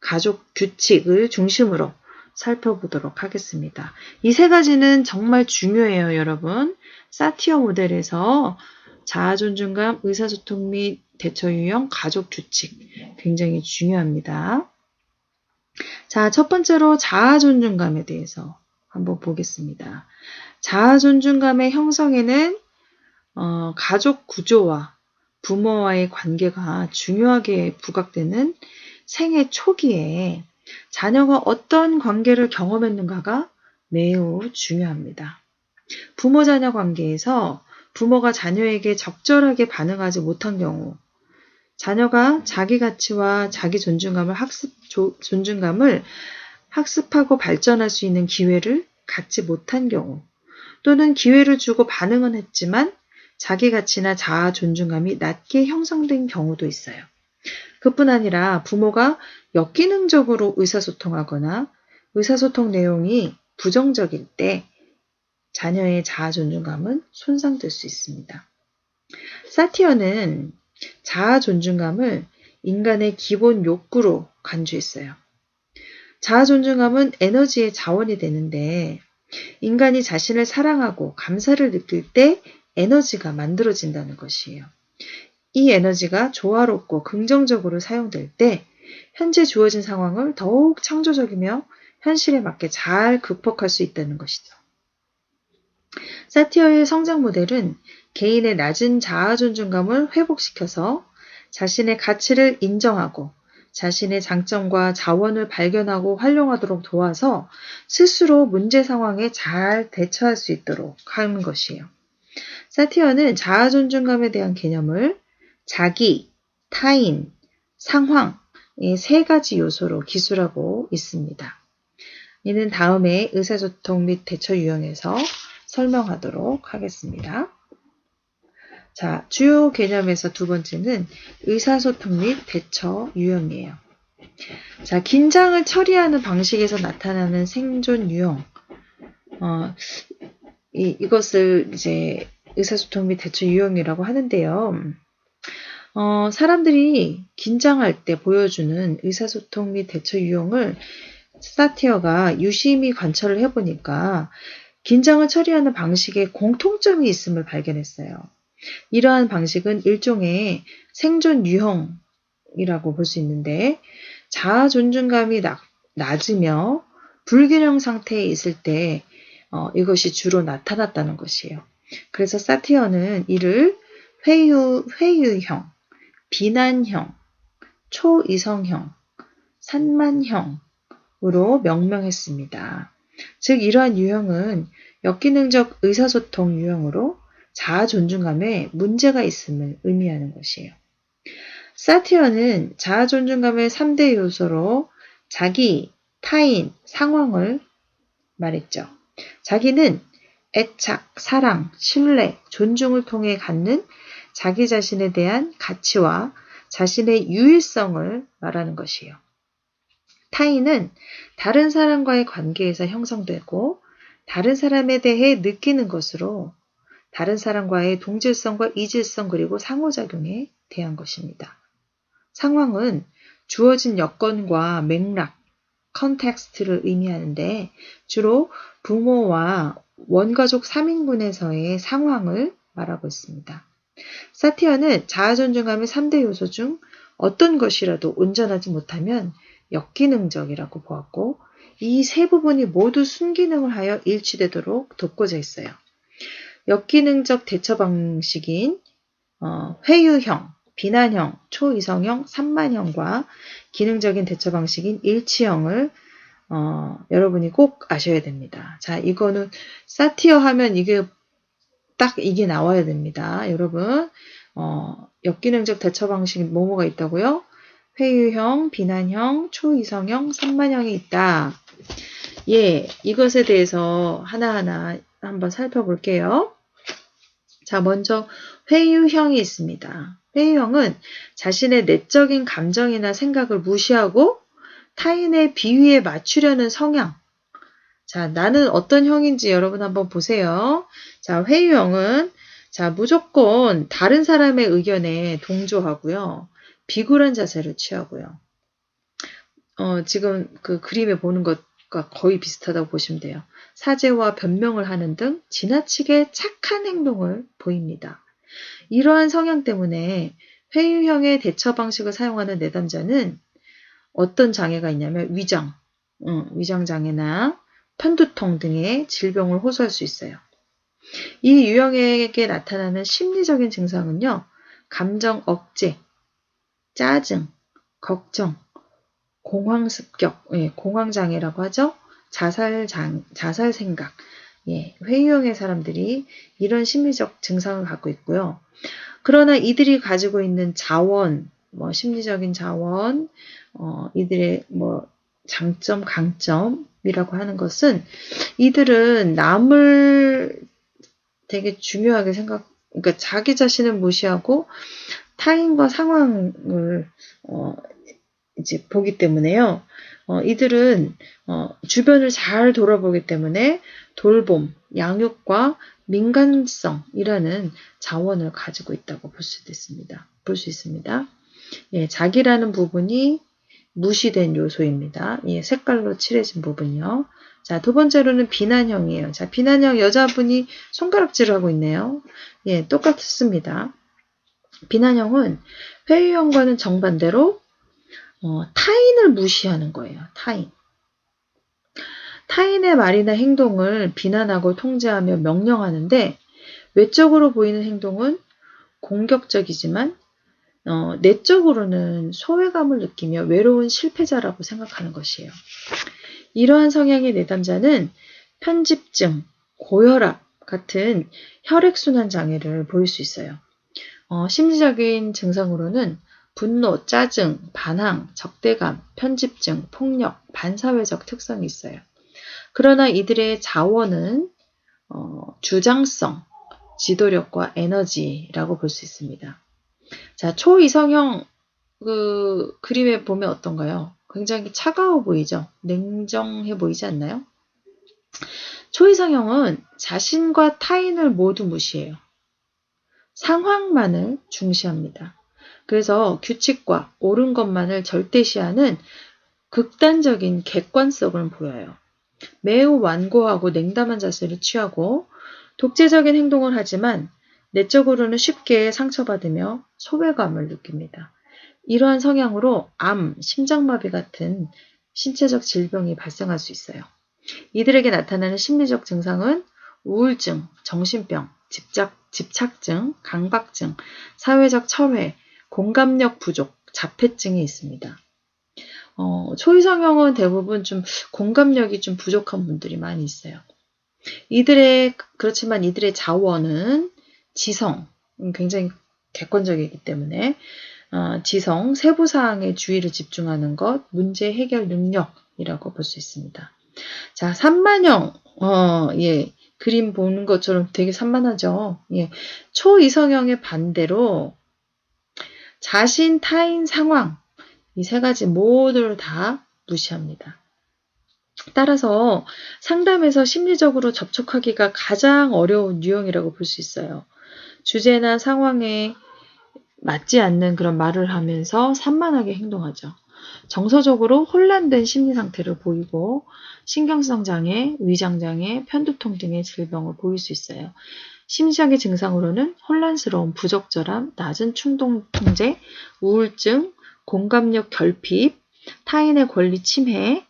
가족 규칙을 중심으로 살펴보도록 하겠습니다. 이 3가지는 정말 중요해요, 여러분. 사티어 모델에서 자아 존중감, 의사소통 및 대처 유형, 가족 규칙 굉장히 중요합니다. 자, 첫 번째로 자아 존중감에 대해서 한번 보겠습니다. 자아 존중감의 형성에는 가족 구조와 부모와의 관계가 중요하게 부각되는 생애 초기에 자녀가 어떤 관계를 경험했는가가 매우 중요합니다. 부모-자녀 관계에서 부모가 자녀에게 적절하게 반응하지 못한 경우, 자녀가 자기 가치와 자기 존중감을 학습하고 발전할 수 있는 기회를 갖지 못한 경우, 또는 기회를 주고 반응은 했지만 자기 가치나 자아 존중감이 낮게 형성된 경우도 있어요. 그뿐 아니라 부모가 역기능적으로 의사소통하거나 의사소통 내용이 부정적일 때 자녀의 자아 존중감은 손상될 수 있습니다. 사티어는 자아 존중감을 인간의 기본 욕구로 간주했어요. 자아 존중감은 에너지의 자원이 되는데 인간이 자신을 사랑하고 감사를 느낄 때 에너지가 만들어진다는 것이에요. 이 에너지가 조화롭고 긍정적으로 사용될 때 현재 주어진 상황을 더욱 창조적이며 현실에 맞게 잘 극복할 수 있다는 것이죠. 사티어의 성장 모델은 개인의 낮은 자아 존중감을 회복시켜서 자신의 가치를 인정하고 자신의 장점과 자원을 발견하고 활용하도록 도와서 스스로 문제 상황에 잘 대처할 수 있도록 하는 것이에요. 사티어는 자아 존중감에 대한 개념을 자기, 타인, 상황 이 세 가지 요소로 기술하고 있습니다. 이는 다음에 의사소통 및 대처 유형에서 설명하도록 하겠습니다. 자, 주요 개념에서 두 번째는 의사소통 및 대처 유형이에요. 자, 긴장을 처리하는 방식에서 나타나는 생존 유형. 이것을 이제 의사소통 및 대처 유형이라고 하는데요. 사람들이 긴장할 때 보여주는 의사소통 및 대처 유형을 사티어가 유심히 관찰을 해보니까 긴장을 처리하는 방식에 공통점이 있음을 발견했어요. 이러한 방식은 일종의 생존 유형이라고 볼 수 있는데 자아 존중감이 낮으며 불균형 상태에 있을 때 이것이 주로 나타났다는 것이에요. 그래서 사티어는 이를 회유형, 비난형, 초이성형, 산만형으로 명명했습니다. 즉 이러한 유형은 역기능적 의사소통 유형으로 자아 존중감에 문제가 있음을 의미하는 것이에요. 사티어는 자아 존중감의 3대 요소로 자기, 타인, 상황을 말했죠. 자기는 애착, 사랑, 신뢰, 존중을 통해 갖는 자기 자신에 대한 가치와 자신의 유일성을 말하는 것이에요. 타인은 다른 사람과의 관계에서 형성되고 다른 사람에 대해 느끼는 것으로 다른 사람과의 동질성과 이질성 그리고 상호작용에 대한 것입니다. 상황은 주어진 여건과 맥락, 컨텍스트를 의미하는데 주로 부모와 원가족 3인군에서의 상황을 말하고 있습니다. 사티어는 자아 존중감의 3대 요소 중 어떤 것이라도 온전하지 못하면 역기능적이라고 보았고 이 세 부분이 모두 순기능을 하여 일치되도록 돕고자 했어요. 역기능적 대처 방식인 회유형, 비난형, 초이성형, 산만형과 기능적인 대처 방식인 일치형을 여러분이 꼭 아셔야 됩니다. 자, 이거는 사티어 하면 이게 나와야 됩니다. 여러분, 역기능적 대처 방식 뭐뭐가 있다고요? 회유형, 비난형, 초이성형, 산만형이 있다. 예, 이것에 대해서 하나하나 한번 살펴볼게요. 자, 먼저 회유형이 있습니다. 회유형은 자신의 내적인 감정이나 생각을 무시하고 타인의 비위에 맞추려는 성향. 자, 나는 어떤 형인지 여러분 한번 보세요. 자, 회유형은 무조건 다른 사람의 의견에 동조하고요. 비굴한 자세를 취하고요. 지금 그 그림에 보는 것과 거의 비슷하다고 보시면 돼요. 사죄와 변명을 하는 등 지나치게 착한 행동을 보입니다. 이러한 성향 때문에 회유형의 대처 방식을 사용하는 내담자는 어떤 장애가 있냐면 위장장애나 편두통 등의 질병을 호소할 수 있어요. 이 유형에게 나타나는 심리적인 증상은요. 감정 억제, 짜증, 걱정, 공황습격, 공황장애라고 하죠. 자살 생각, 회유형의 사람들이 이런 심리적 증상을 갖고 있고요. 그러나 이들이 가지고 있는 자원, 심리적인 자원, 이들의 장점, 강점이라고 하는 것은 이들은 남을 되게 중요하게 그러니까 자기 자신을 무시하고 타인과 상황을 이제 보기 때문에요. 이들은 주변을 잘 돌아보기 때문에 돌봄, 양육과 민간성이라는 자원을 가지고 있다고 볼 수 있습니다. 예, 자기라는 부분이 무시된 요소입니다. 예, 색깔로 칠해진 부분이요. 자, 두 번째로는 비난형이에요. 자, 비난형 여자분이 손가락질을 하고 있네요. 예, 똑같습니다. 비난형은 회유형과는 정반대로 타인을 무시하는 거예요. 타인의 말이나 행동을 비난하고 통제하며 명령하는데 외적으로 보이는 행동은 공격적이지만 내적으로는 소외감을 느끼며 외로운 실패자라고 생각하는 것이에요. 이러한 성향의 내담자는 편집증, 고혈압 같은 혈액순환 장애를 보일 수 있어요. 심리적인 증상으로는 분노, 짜증, 반항, 적대감, 편집증, 폭력, 반사회적 특성이 있어요. 그러나 이들의 자원은 주장성, 지도력과 에너지라고 볼 수 있습니다. 자, 초이성형 그림에 보면 어떤가요? 굉장히 차가워 보이죠? 냉정해 보이지 않나요? 초이성형은 자신과 타인을 모두 무시해요. 상황만을 중시합니다. 그래서 규칙과 옳은 것만을 절대시하는 극단적인 객관성을 보여요. 매우 완고하고 냉담한 자세를 취하고 독재적인 행동을 하지만 내적으로는 쉽게 상처받으며 소외감을 느낍니다. 이러한 성향으로 암, 심장마비 같은 신체적 질병이 발생할 수 있어요. 이들에게 나타나는 심리적 증상은 우울증, 정신병, 집착증, 강박증, 사회적 철회, 공감력 부족, 자폐증이 있습니다. 초이성형은 대부분 좀 공감력이 좀 부족한 분들이 많이 있어요. 그렇지만 이들의 자원은 지성, 굉장히 객관적이기 때문에 지성, 세부사항에 주의를 집중하는 것, 문제 해결 능력이라고 볼 수 있습니다. 자, 산만형, 그림 보는 것처럼 되게 산만하죠. 초이성형의 반대로 자신, 타인, 상황, 이 세 가지 모두를 다 무시합니다. 따라서 상담에서 심리적으로 접촉하기가 가장 어려운 유형이라고 볼 수 있어요. 주제나 상황에 맞지 않는 그런 말을 하면서 산만하게 행동하죠. 정서적으로 혼란된 심리 상태를 보이고 신경성 장애, 위장 장애, 편두통 등의 질병을 보일 수 있어요. 심리적인 증상으로는 혼란스러움, 부적절함, 낮은 충동 통제, 우울증, 공감력 결핍, 타인의 권리 침해,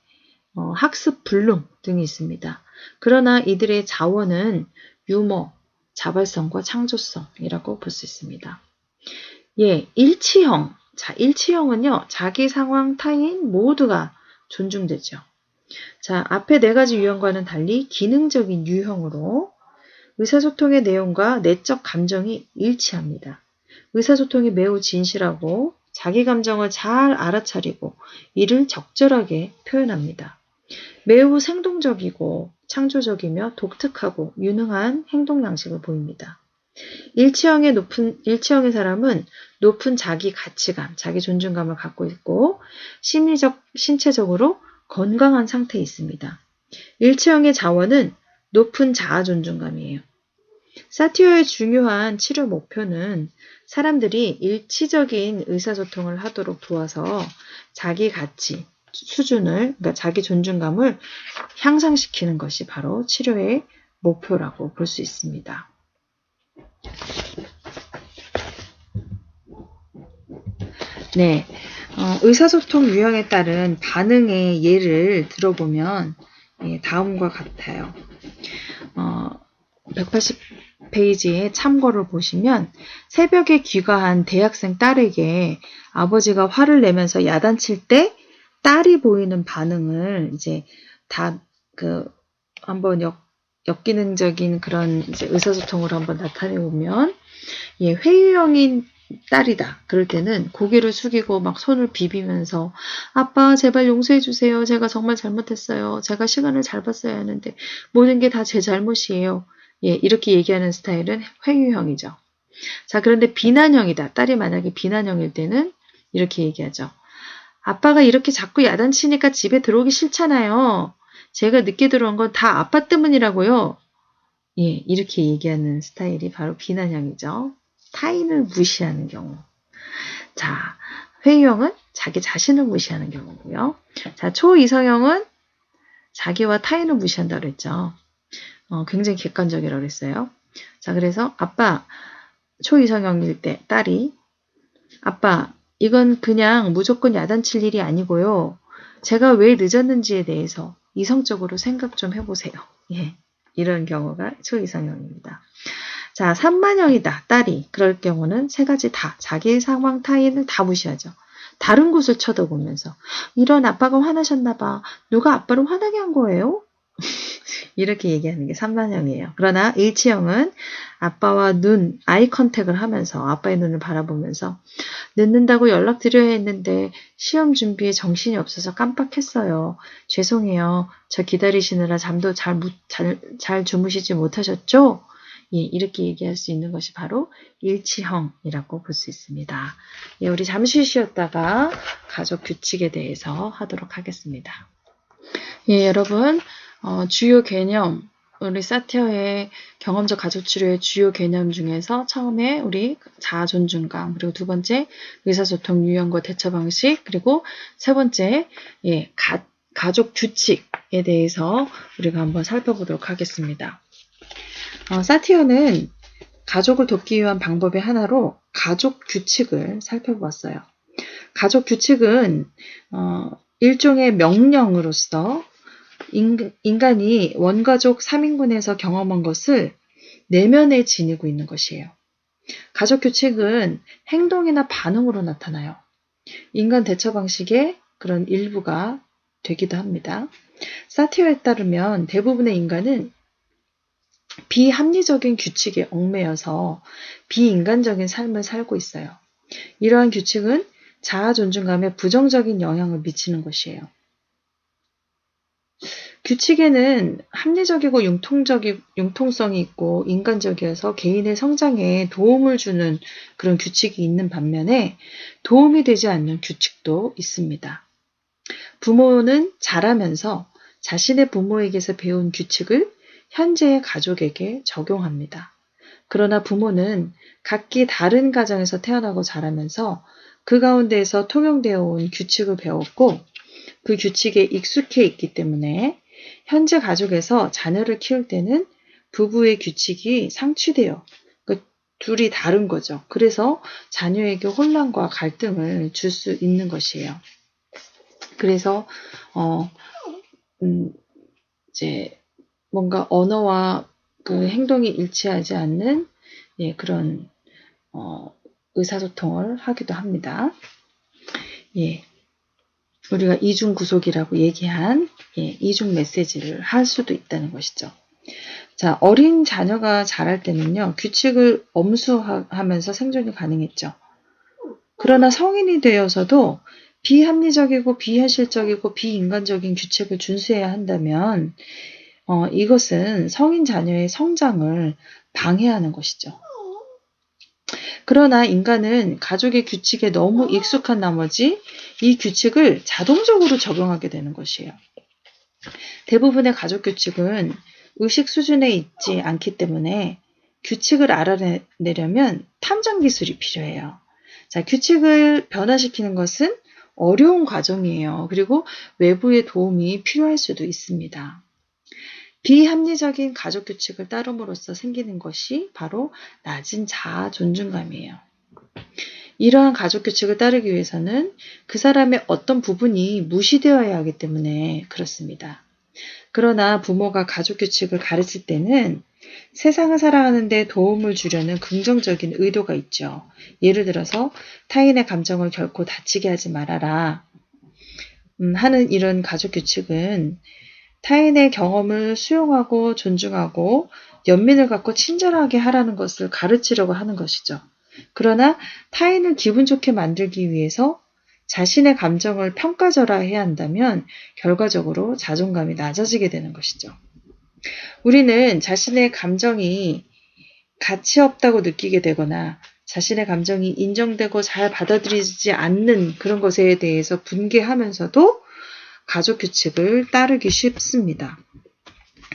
학습 불능 등이 있습니다. 그러나 이들의 자원은 유머, 자발성과 창조성이라고 볼 수 있습니다. 일치형. 자, 일치형은요, 자기 상황, 타인 모두가 존중되죠. 자, 앞에 네 가지 유형과는 달리 기능적인 유형으로 의사소통의 내용과 내적 감정이 일치합니다. 의사소통이 매우 진실하고 자기 감정을 잘 알아차리고 이를 적절하게 표현합니다. 매우 생동적이고 창조적이며 독특하고 유능한 행동 양식을 보입니다. 일치형의 사람은 높은 자기 가치감, 자기 존중감을 갖고 있고 신체적으로 건강한 상태에 있습니다. 일치형의 자원은 높은 자아 존중감이에요. 사티어의 중요한 치료 목표는 사람들이 일치적인 의사소통을 하도록 도와서 자기 가치 수준을, 그러니까 자기 존중감을 향상시키는 것이 바로 치료의 목표라고 볼 수 있습니다. 네, 의사소통 유형에 따른 반응의 예를 들어보면 다음과 같아요. 180페이지의 참고를 보시면 새벽에 귀가한 대학생 딸에게 아버지가 화를 내면서 야단칠 때 딸이 보이는 반응을 이제 한번 역기능적인 그런 이제 의사소통으로 한번 나타내 보면 회유형인 딸이다. 그럴 때는 고개를 숙이고 막 손을 비비면서 아빠 제발 용서해 주세요. 제가 정말 잘못했어요. 제가 시간을 잘 봤어야 하는데 모든 게 다 제 잘못이에요. 이렇게 얘기하는 스타일은 회유형이죠. 자, 그런데 비난형이다. 딸이 만약에 비난형일 때는 이렇게 얘기하죠. 아빠가 이렇게 자꾸 야단치니까 집에 들어오기 싫잖아요. 제가 늦게 들어온 건 다 아빠 때문이라고요. 이렇게 얘기하는 스타일이 바로 비난형이죠. 타인을 무시하는 경우. 자, 회유형은 자기 자신을 무시하는 경우고요. 자, 초이성형은 자기와 타인을 무시한다고 그랬죠. 굉장히 객관적이라고 그랬어요. 자, 그래서 아빠, 초이성형일 때 딸이 아빠, 이건 그냥 무조건 야단칠 일이 아니고요. 제가 왜 늦었는지에 대해서 이성적으로 생각 좀 해보세요. 이런 경우가 초이성형입니다. 자, 산만형이다. 딸이. 그럴 경우는 세 가지 다. 자기 상황 타인을 다 무시하죠. 다른 곳을 쳐다보면서 이런 아빠가 화나셨나 봐. 누가 아빠를 화나게 한 거예요? 이렇게 얘기하는 게 산만형이에요. 그러나 일치형은 아빠와 아이 컨택을 하면서 아빠의 눈을 바라보면서 늦는다고 연락드려야 했는데 시험 준비에 정신이 없어서 깜빡했어요. 죄송해요. 저 기다리시느라 잠도 잘 주무시지 못하셨죠? 예, 이렇게 얘기할 수 있는 것이 바로 일치형이라고 볼 수 있습니다. 예, 우리 잠시 쉬었다가 가족 규칙에 대해서 하도록 하겠습니다. 예, 여러분, 주요 개념, 우리 사티어의 경험적 가족 치료의 주요 개념 중에서 처음에 우리 자아 존중감, 그리고 두 번째 의사소통 유형과 대처 방식, 그리고 세 번째 예, 가족 규칙에 대해서 우리가 한번 살펴보도록 하겠습니다. 사티어는 가족을 돕기 위한 방법의 하나로 가족 규칙을 살펴보았어요. 가족 규칙은 일종의 명령으로서 인간이 원가족 3인군에서 경험한 것을 내면에 지니고 있는 것이에요. 가족 규칙은 행동이나 반응으로 나타나요. 인간 대처 방식의 그런 일부가 되기도 합니다. 사티어에 따르면 대부분의 인간은 비합리적인 규칙에 얽매여서 비인간적인 삶을 살고 있어요. 이러한 규칙은 자아 존중감에 부정적인 영향을 미치는 것이에요. 규칙에는 합리적이고 융통성이 있고 인간적이어서 개인의 성장에 도움을 주는 그런 규칙이 있는 반면에 도움이 되지 않는 규칙도 있습니다. 부모는 자라면서 자신의 부모에게서 배운 규칙을 현재의 가족에게 적용합니다. 그러나 부모는 각기 다른 가정에서 태어나고 자라면서 그 가운데에서 통용되어 온 규칙을 배웠고 그 규칙에 익숙해 있기 때문에 현재 가족에서 자녀를 키울 때는 부부의 규칙이 상취돼요. 그러니까 둘이 다른 거죠. 그래서 자녀에게 혼란과 갈등을 줄 수 있는 것이에요. 그래서 이제 뭔가 언어와 그 행동이 일치하지 않는 예, 그런 의사소통을 하기도 합니다. 예. 우리가 이중구속이라고 얘기한 이중 메시지를 할 수도 있다는 것이죠. 자, 어린 자녀가 자랄 때는요, 규칙을 엄수하면서 생존이 가능했죠. 그러나 성인이 되어서도 비합리적이고 비현실적이고 비인간적인 규칙을 준수해야 한다면 이것은 성인 자녀의 성장을 방해하는 것이죠. 그러나 인간은 가족의 규칙에 너무 익숙한 나머지 이 규칙을 자동적으로 적용하게 되는 것이에요. 대부분의 가족 규칙은 의식 수준에 있지 않기 때문에 규칙을 알아내려면 탐정 기술이 필요해요. 자, 규칙을 변화시키는 것은 어려운 과정이에요. 그리고 외부의 도움이 필요할 수도 있습니다. 비합리적인 가족 규칙을 따름으로써 생기는 것이 바로 낮은 자아 존중감이에요. 이러한 가족 규칙을 따르기 위해서는 그 사람의 어떤 부분이 무시되어야 하기 때문에 그렇습니다. 그러나 부모가 가족 규칙을 가르칠 때는 세상을 살아가는 데 도움을 주려는 긍정적인 의도가 있죠. 예를 들어서 타인의 감정을 결코 다치게 하지 말아라 하는 이런 가족 규칙은 타인의 경험을 수용하고 존중하고 연민을 갖고 친절하게 하라는 것을 가르치려고 하는 것이죠. 그러나 타인을 기분 좋게 만들기 위해서 자신의 감정을 평가절하해야 한다면 결과적으로 자존감이 낮아지게 되는 것이죠. 우리는 자신의 감정이 가치 없다고 느끼게 되거나 자신의 감정이 인정되고 잘 받아들이지 않는 그런 것에 대해서 분개하면서도 가족 규칙을 따르기 쉽습니다.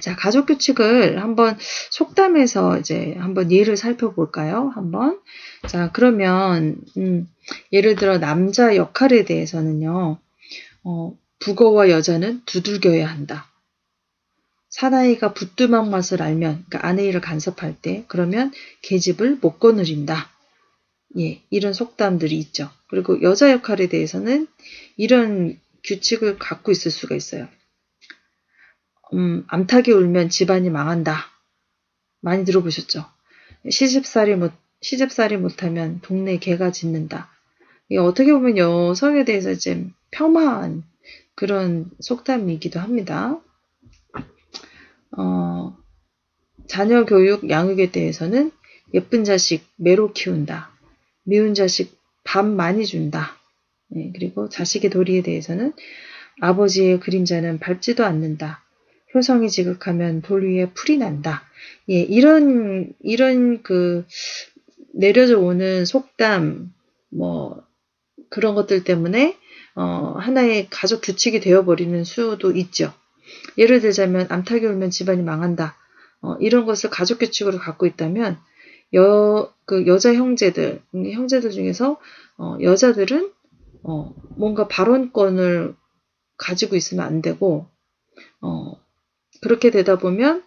자, 가족 규칙을 한번 속담에서 이제 한번 예를 살펴볼까요? 한번. 자, 그러면 예를 들어 남자 역할에 대해서는요. 북어와 여자는 두들겨야 한다. 사나이가 부뚜막 맛을 알면, 그러니까 아내 일을 간섭할 때, 그러면 계집을 못 거느린다. 예, 이런 속담들이 있죠. 그리고 여자 역할에 대해서는 이런 규칙을 갖고 있을 수가 있어요. 암탉이 울면 집안이 망한다. 많이 들어보셨죠? 시집살이 못하면 동네 개가 짖는다. 이게 어떻게 보면 여성에 대해서 좀 폄하한 그런 속담이기도 합니다. 자녀 교육, 양육에 대해서는 예쁜 자식 매로 키운다. 미운 자식 밥 많이 준다. 네, 그리고 자식의 도리에 대해서는 아버지의 그림자는 밟지도 않는다. 효성이 지극하면 돌 위에 풀이 난다. 예, 이런 내려져 오는 속담, 그런 것들 때문에, 하나의 가족 규칙이 되어버리는 수도 있죠. 예를 들자면, 암탉이 울면 집안이 망한다. 이런 것을 가족 규칙으로 갖고 있다면, 여자 형제들 중에서, 여자들은, 뭔가 발언권을 가지고 있으면 안 되고, 그렇게 되다 보면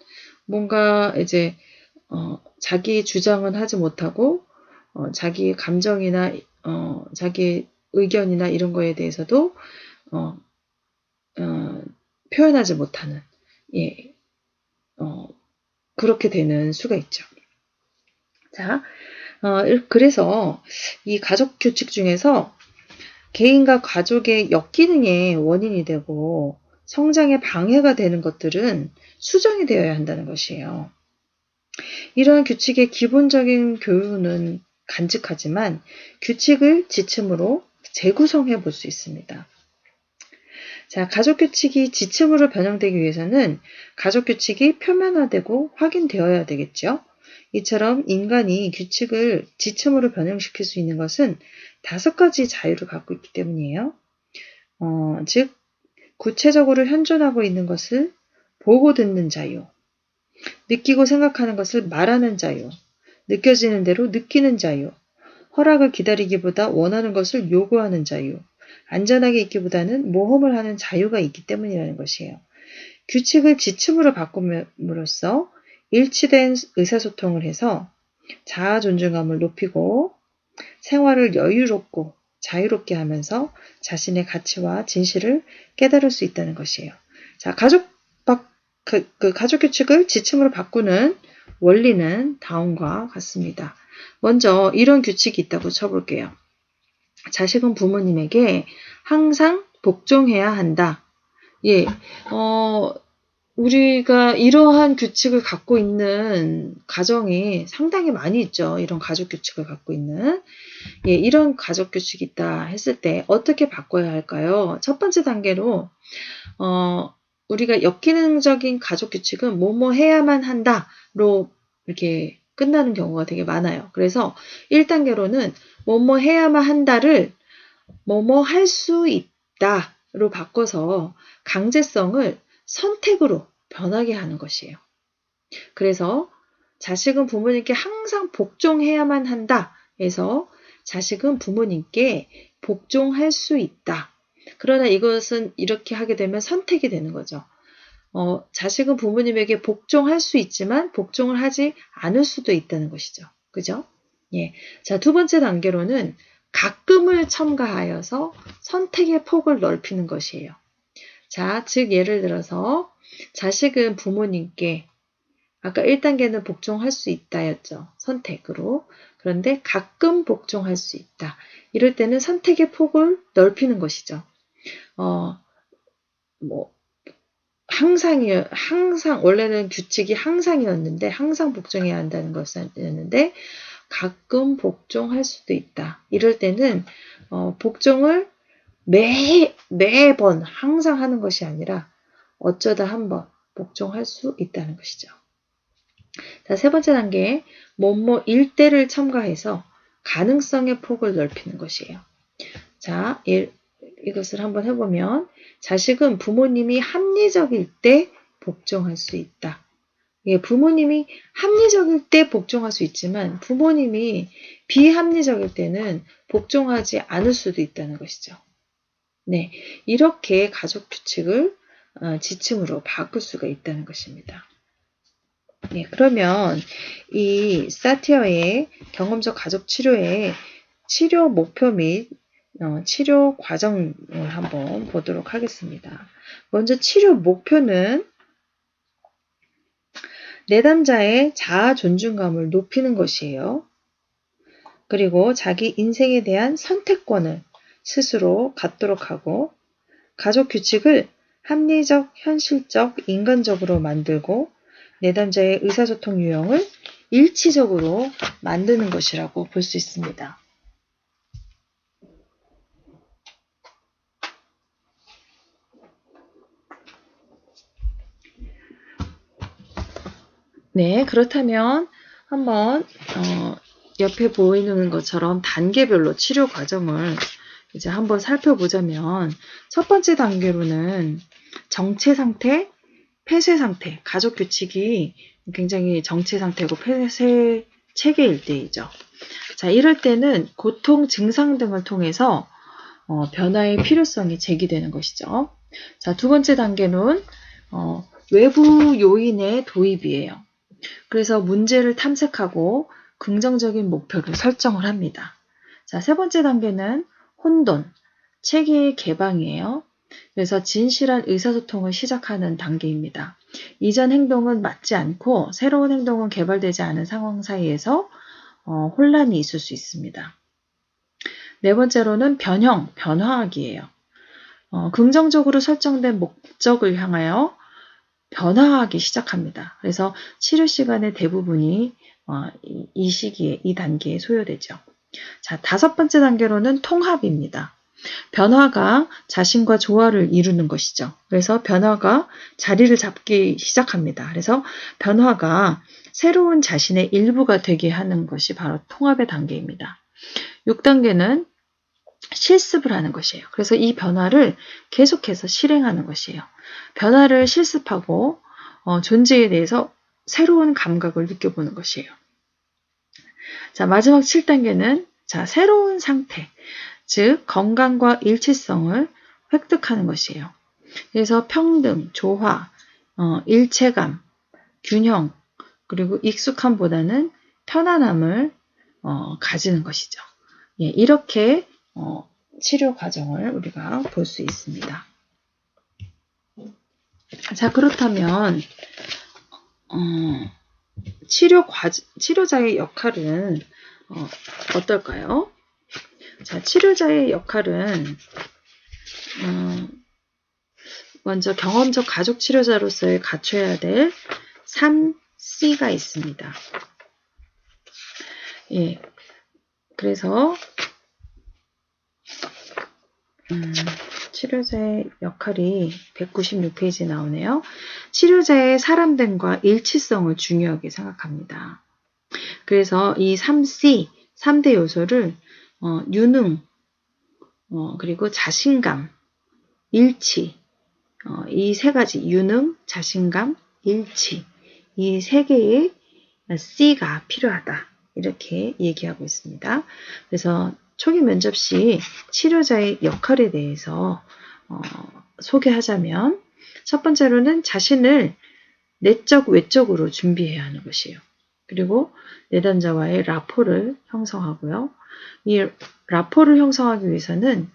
뭔가 이제 자기 주장은 하지 못하고 자기 감정이나 자기 의견이나 이런 거에 대해서도 표현하지 못하는 그렇게 되는 수가 있죠. 자, 그래서 이 가족 규칙 중에서 개인과 가족의 역기능의 원인이 되고 성장에 방해가 되는 것들은 수정이 되어야 한다는 것이에요. 이러한 규칙의 기본적인 교훈은 간직하지만 규칙을 지침으로 재구성해 볼 수 있습니다. 자, 가족 규칙이 지침으로 변형되기 위해서는 가족 규칙이 표면화되고 확인되어야 되겠죠. 이처럼 인간이 규칙을 지침으로 변형시킬 수 있는 것은 5가지 자유를 갖고 있기 때문이에요. 즉 구체적으로 현존하고 있는 것을 보고 듣는 자유, 느끼고 생각하는 것을 말하는 자유, 느껴지는 대로 느끼는 자유, 허락을 기다리기보다 원하는 것을 요구하는 자유, 안전하게 있기보다는 모험을 하는 자유가 있기 때문이라는 것이에요. 규칙을 지침으로 바꿈으로써 일치된 의사소통을 해서 자아 존중감을 높이고 생활을 여유롭고 자유롭게 하면서 자신의 가치와 진실을 깨달을 수 있다는 것이에요. 자, 가족 규칙을 지침으로 바꾸는 원리는 다음과 같습니다. 먼저 이런 규칙이 있다고 쳐볼게요. 자식은 부모님에게 항상 복종해야 한다. 예, 우리가 이러한 규칙을 갖고 있는 가정이 상당히 많이 있죠. 이런 가족 규칙을 갖고 있는. 예, 이런 가족 규칙이 있다 했을 때 어떻게 바꿔야 할까요? 첫 번째 단계로, 우리가 역기능적인 가족 규칙은 뭐뭐 해야만 한다로 이렇게 끝나는 경우가 되게 많아요. 그래서 1단계로는 뭐뭐 해야만 한다를 뭐뭐 할 수 있다로 바꿔서 강제성을 선택으로 변하게 하는 것이에요. 그래서 자식은 부모님께 항상 복종해야만 한다 해서 자식은 부모님께 복종할 수 있다. 그러나 이것은 이렇게 하게 되면 선택이 되는 거죠. 자식은 부모님에게 복종할 수 있지만 복종을 하지 않을 수도 있다는 것이죠. 그죠? 예. 자, 2번째 단계로는 가끔을 첨가하여서 선택의 폭을 넓히는 것이에요. 자, 즉 예를 들어서 자식은 부모님께 아까 1단계는 복종할 수 있다였죠. 선택으로. 그런데 가끔 복종할 수 있다. 이럴 때는 선택의 폭을 넓히는 것이죠. 항상, 원래는 규칙이 항상이었는데, 항상 복종해야 한다는 것이었는데, 가끔 복종할 수도 있다. 이럴 때는, 복종을 매번 항상 하는 것이 아니라, 어쩌다 한번 복종할 수 있다는 것이죠. 자, 3번째 단계, 뭐뭐 일대를 첨가해서 가능성의 폭을 넓히는 것이에요. 자, 이것을 한번 해보면 자식은 부모님이 합리적일 때 복종할 수 있다. 예, 부모님이 합리적일 때 복종할 수 있지만 부모님이 비합리적일 때는 복종하지 않을 수도 있다는 것이죠. 네, 이렇게 가족 규칙을 지침으로 바꿀 수가 있다는 것입니다. 네, 그러면 이 사티어의 경험적 가족 치료의 치료 목표 및 치료 과정을 한번 보도록 하겠습니다. 먼저 치료 목표는 내담자의 자아 존중감을 높이는 것이에요. 그리고 자기 인생에 대한 선택권을 스스로 갖도록 하고 가족 규칙을 합리적, 현실적, 인간적으로 만들고 내담자의 의사소통 유형을 일치적으로 만드는 것이라고 볼 수 있습니다. 네, 그렇다면 한번 옆에 보이는 것처럼 단계별로 치료 과정을 이제 한번 살펴보자면 첫 번째 단계로는 정체 상태, 폐쇄 상태, 가족 규칙이 굉장히 정체 상태고 폐쇄 체계일 때이죠. 자, 이럴 때는 고통 증상 등을 통해서 변화의 필요성이 제기되는 것이죠. 자, 두 번째 단계는 외부 요인의 도입이에요. 그래서 문제를 탐색하고 긍정적인 목표를 설정을 합니다. 자, 세 번째 단계는 혼돈, 체계의 개방이에요. 그래서 진실한 의사소통을 시작하는 단계입니다. 이전 행동은 맞지 않고 새로운 행동은 개발되지 않은 상황 사이에서 혼란이 있을 수 있습니다. 네 번째로는 변화하기예요. 긍정적으로 설정된 목적을 향하여 변화하기 시작합니다. 그래서 치료 시간의 대부분이 이 시기에, 이 단계에 소요되죠. 자, 다섯 번째 단계로는 통합입니다. 변화가 자신과 조화를 이루는 것이죠. 그래서 변화가 자리를 잡기 시작합니다. 그래서 변화가 새로운 자신의 일부가 되게 하는 것이 바로 통합의 단계입니다. 6단계는 실습을 하는 것이에요. 그래서 이 변화를 계속해서 실행하는 것이에요. 변화를 실습하고 존재에 대해서 새로운 감각을 느껴보는 것이에요. 자, 마지막 7단계는 새로운 상태, 즉 건강과 일치성을 획득하는 것이에요. 그래서 평등, 조화, 일체감, 균형, 그리고 익숙함보다는 편안함을 가지는 것이죠. 예, 이렇게 치료 과정을 우리가 볼 수 있습니다. 자, 그렇다면 치료자의 역할은 어떨까요? 자, 치료자의 역할은 먼저 경험적 가족 치료자로서의 갖춰야 될 3C가 있습니다. 예, 그래서 치료자의 역할이 196페이지에 나오네요. 치료자의 사람됨과 일치성을 중요하게 생각합니다. 그래서 이 3C, 3대 요소를 유능, 그리고 자신감, 일치, 이 세 가지 유능, 자신감, 일치, 이 세 개의 C가 필요하다. 이렇게 얘기하고 있습니다. 그래서 초기 면접 시 치료자의 역할에 대해서 소개하자면 첫 번째로는 자신을 내적, 외적으로 준비해야 하는 것이에요. 그리고 내담자와의 라포를 형성하고요. 이 라포를 형성하기 위해서는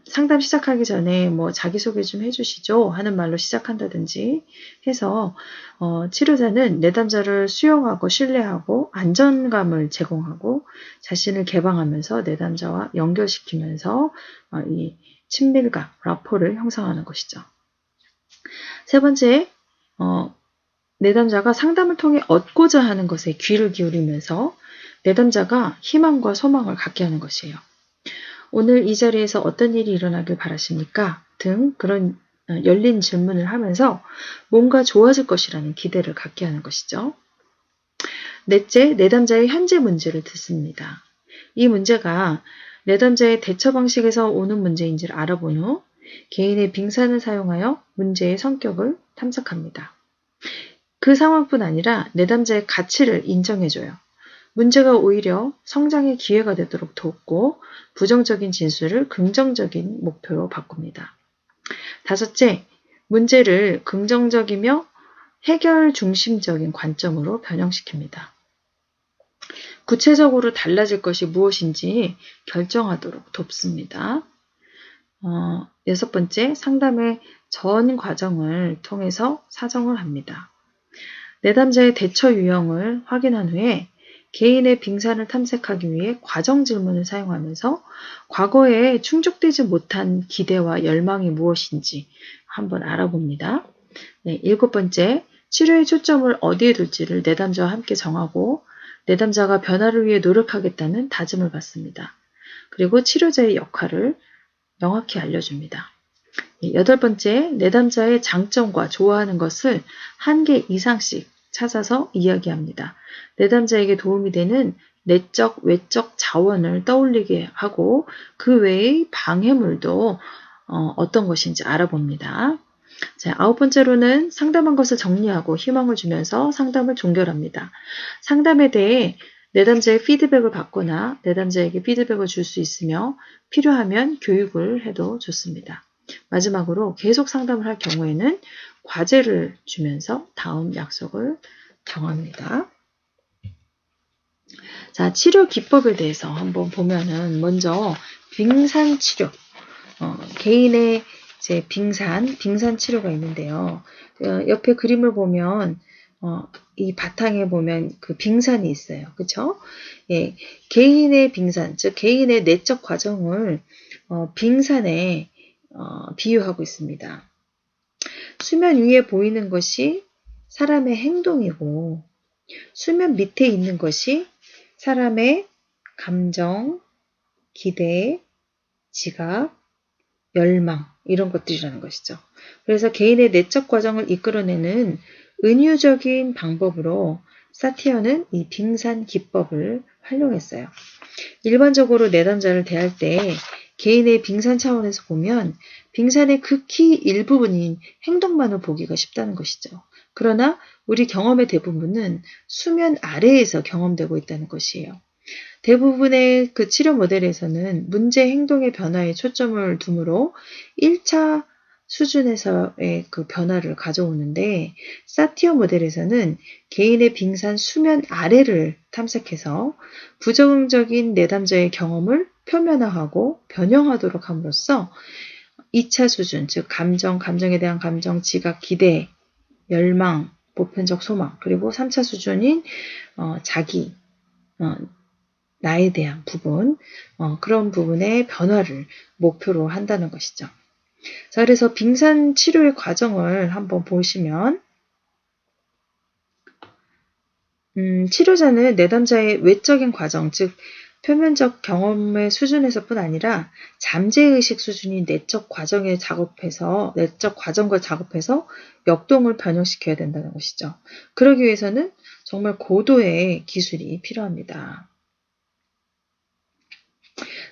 상담 시작하기 전에 자기소개 좀 해주시죠 하는 말로 시작한다든지 해서 치료자는 내담자를 수용하고 신뢰하고 안정감을 제공하고 자신을 개방하면서 내담자와 연결시키면서 이 친밀감, 라포를 형성하는 것이죠. 세 번째, 내담자가 상담을 통해 얻고자 하는 것에 귀를 기울이면서 내담자가 희망과 소망을 갖게 하는 것이에요. 오늘 이 자리에서 어떤 일이 일어나길 바라십니까? 등 그런 열린 질문을 하면서 뭔가 좋아질 것이라는 기대를 갖게 하는 것이죠. 넷째, 내담자의 현재 문제를 듣습니다. 이 문제가 내담자의 대처 방식에서 오는 문제인지를 알아본 후 개인의 빙산을 사용하여 문제의 성격을 탐색합니다. 그 상황뿐 아니라 내담자의 가치를 인정해줘요. 문제가 오히려 성장의 기회가 되도록 돕고 부정적인 진술을 긍정적인 목표로 바꿉니다. 다섯째, 문제를 긍정적이며 해결 중심적인 관점으로 변형시킵니다. 구체적으로 달라질 것이 무엇인지 결정하도록 돕습니다. 여섯 번째, 상담의 전 과정을 통해서 사정을 합니다. 내담자의 대처 유형을 확인한 후에 개인의 빙산을 탐색하기 위해 과정 질문을 사용하면서 과거에 충족되지 못한 기대와 열망이 무엇인지 한번 알아봅니다. 네, 7번째, 치료의 초점을 어디에 둘지를 내담자와 함께 정하고 내담자가 변화를 위해 노력하겠다는 다짐을 받습니다. 그리고 치료자의 역할을 명확히 알려줍니다. 8번째, 내담자의 장점과 좋아하는 것을 1개 이상씩 찾아서 이야기합니다. 내담자에게 도움이 되는 내적, 외적 자원을 떠올리게 하고 그 외의 방해물도 어떤 것인지 알아봅니다. 자, 9번째로는 상담한 것을 정리하고 희망을 주면서 상담을 종결합니다. 상담에 대해 내담자의 피드백을 받거나 내담자에게 피드백을 줄 수 있으며 필요하면 교육을 해도 좋습니다. 마지막으로 계속 상담을 할 경우에는 과제를 주면서 다음 약속을 정합니다. 자, 치료 기법에 대해서 한번 보면은 먼저 빙산 치료, 개인의 이제 빙산 치료가 있는데요. 옆에 그림을 보면 이 바탕에 보면 그 빙산이 있어요. 그쵸? 예, 개인의 빙산, 즉 개인의 내적 과정을 빙산에 비유하고 있습니다. 수면 위에 보이는 것이 사람의 행동이고 수면 밑에 있는 것이 사람의 감정, 기대, 지각, 열망 이런 것들이라는 것이죠. 그래서 개인의 내적 과정을 이끌어내는 은유적인 방법으로 사티어는 이 빙산 기법을 활용했어요. 일반적으로 내담자를 대할 때 개인의 빙산 차원에서 보면 빙산의 극히 일부분인 행동만을 보기가 쉽다는 것이죠. 그러나 우리 경험의 대부분은 수면 아래에서 경험되고 있다는 것이에요. 대부분의 그 치료 모델에서는 문제 행동의 변화에 초점을 두므로 1차 수준에서의 그 변화를 가져오는데 사티어 모델에서는 개인의 빙산 수면 아래를 탐색해서 부정적인 내담자의 경험을 표면화하고 변형하도록 함으로써 2차 수준, 즉 감정에 대한 감정, 지각, 기대, 열망, 보편적 소망, 그리고 3차 수준인 자기, 나에 대한 부분, 그런 부분의 변화를 목표로 한다는 것이죠. 자, 그래서 빙산 치료의 과정을 한번 보시면 치료자는 내담자의 외적인 과정, 즉 표면적 경험의 수준에서뿐 아니라 잠재의식 수준인 내적 과정과 작업해서 역동을 변형시켜야 된다는 것이죠. 그러기 위해서는 정말 고도의 기술이 필요합니다.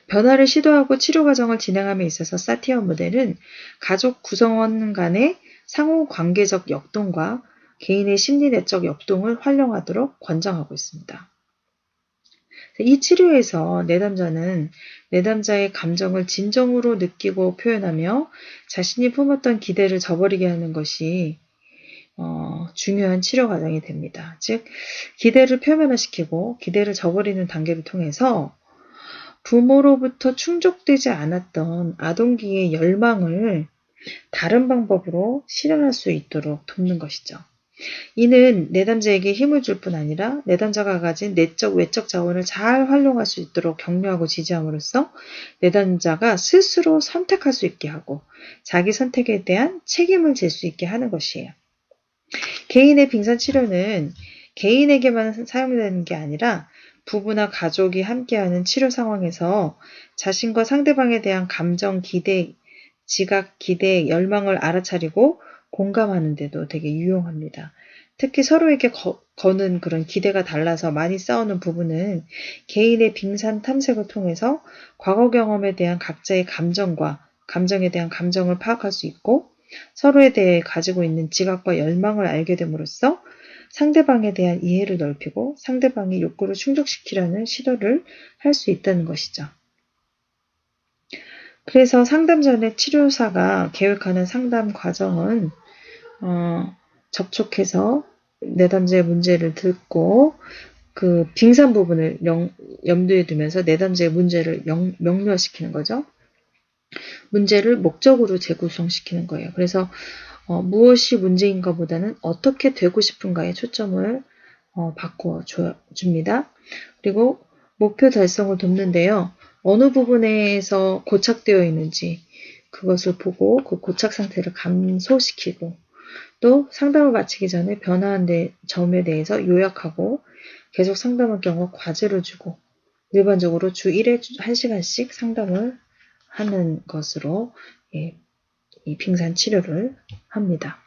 변화를 시도하고 치료 과정을 진행함에 있어서 사티어 모델은 가족 구성원 간의 상호 관계적 역동과 개인의 심리 내적 역동을 활용하도록 권장하고 있습니다. 이 치료에서 내담자는 내담자의 감정을 진정으로 느끼고 표현하며 자신이 품었던 기대를 저버리게 하는 것이 중요한 치료 과정이 됩니다. 즉, 기대를 표면화시키고 기대를 저버리는 단계를 통해서 부모로부터 충족되지 않았던 아동기의 열망을 다른 방법으로 실현할 수 있도록 돕는 것이죠. 이는 내담자에게 힘을 줄 뿐 아니라 내담자가 가진 내적, 외적 자원을 잘 활용할 수 있도록 격려하고 지지함으로써 내담자가 스스로 선택할 수 있게 하고 자기 선택에 대한 책임을 질 수 있게 하는 것이에요. 개인의 빙산 치료는 개인에게만 사용되는 게 아니라 부부나 가족이 함께하는 치료 상황에서 자신과 상대방에 대한 감정, 기대, 지각, 기대, 열망을 알아차리고 공감하는 데도 되게 유용합니다. 특히 서로에게 거는 그런 기대가 달라서 많이 싸우는 부부는 개인의 빙산 탐색을 통해서 과거 경험에 대한 각자의 감정에 대한 감정을 파악할 수 있고 서로에 대해 가지고 있는 지각과 열망을 알게 됨으로써 상대방에 대한 이해를 넓히고 상대방의 욕구를 충족시키려는 시도를 할 수 있다는 것이죠. 그래서 상담 전에 치료사가 계획하는 상담 과정은 접촉해서 내담자의 문제를 듣고 그 빙산 부분을 염두에 두면서 내담자의 문제를 명료화시키는 거죠. 문제를 목적으로 재구성시키는 거예요. 그래서 무엇이 문제인가 보다는 어떻게 되고 싶은가에 초점을 바꿔 줍니다. 그리고 목표 달성을 돕는데요. 어느 부분에서 고착되어 있는지 그것을 보고 그 고착 상태를 감소시키고 또 상담을 마치기 전에 변화한 점에 대해서 요약하고 계속 상담할 경우 과제를 주고 일반적으로 주 1회 1시간씩 상담을 하는 것으로 이 빙산 치료를 합니다.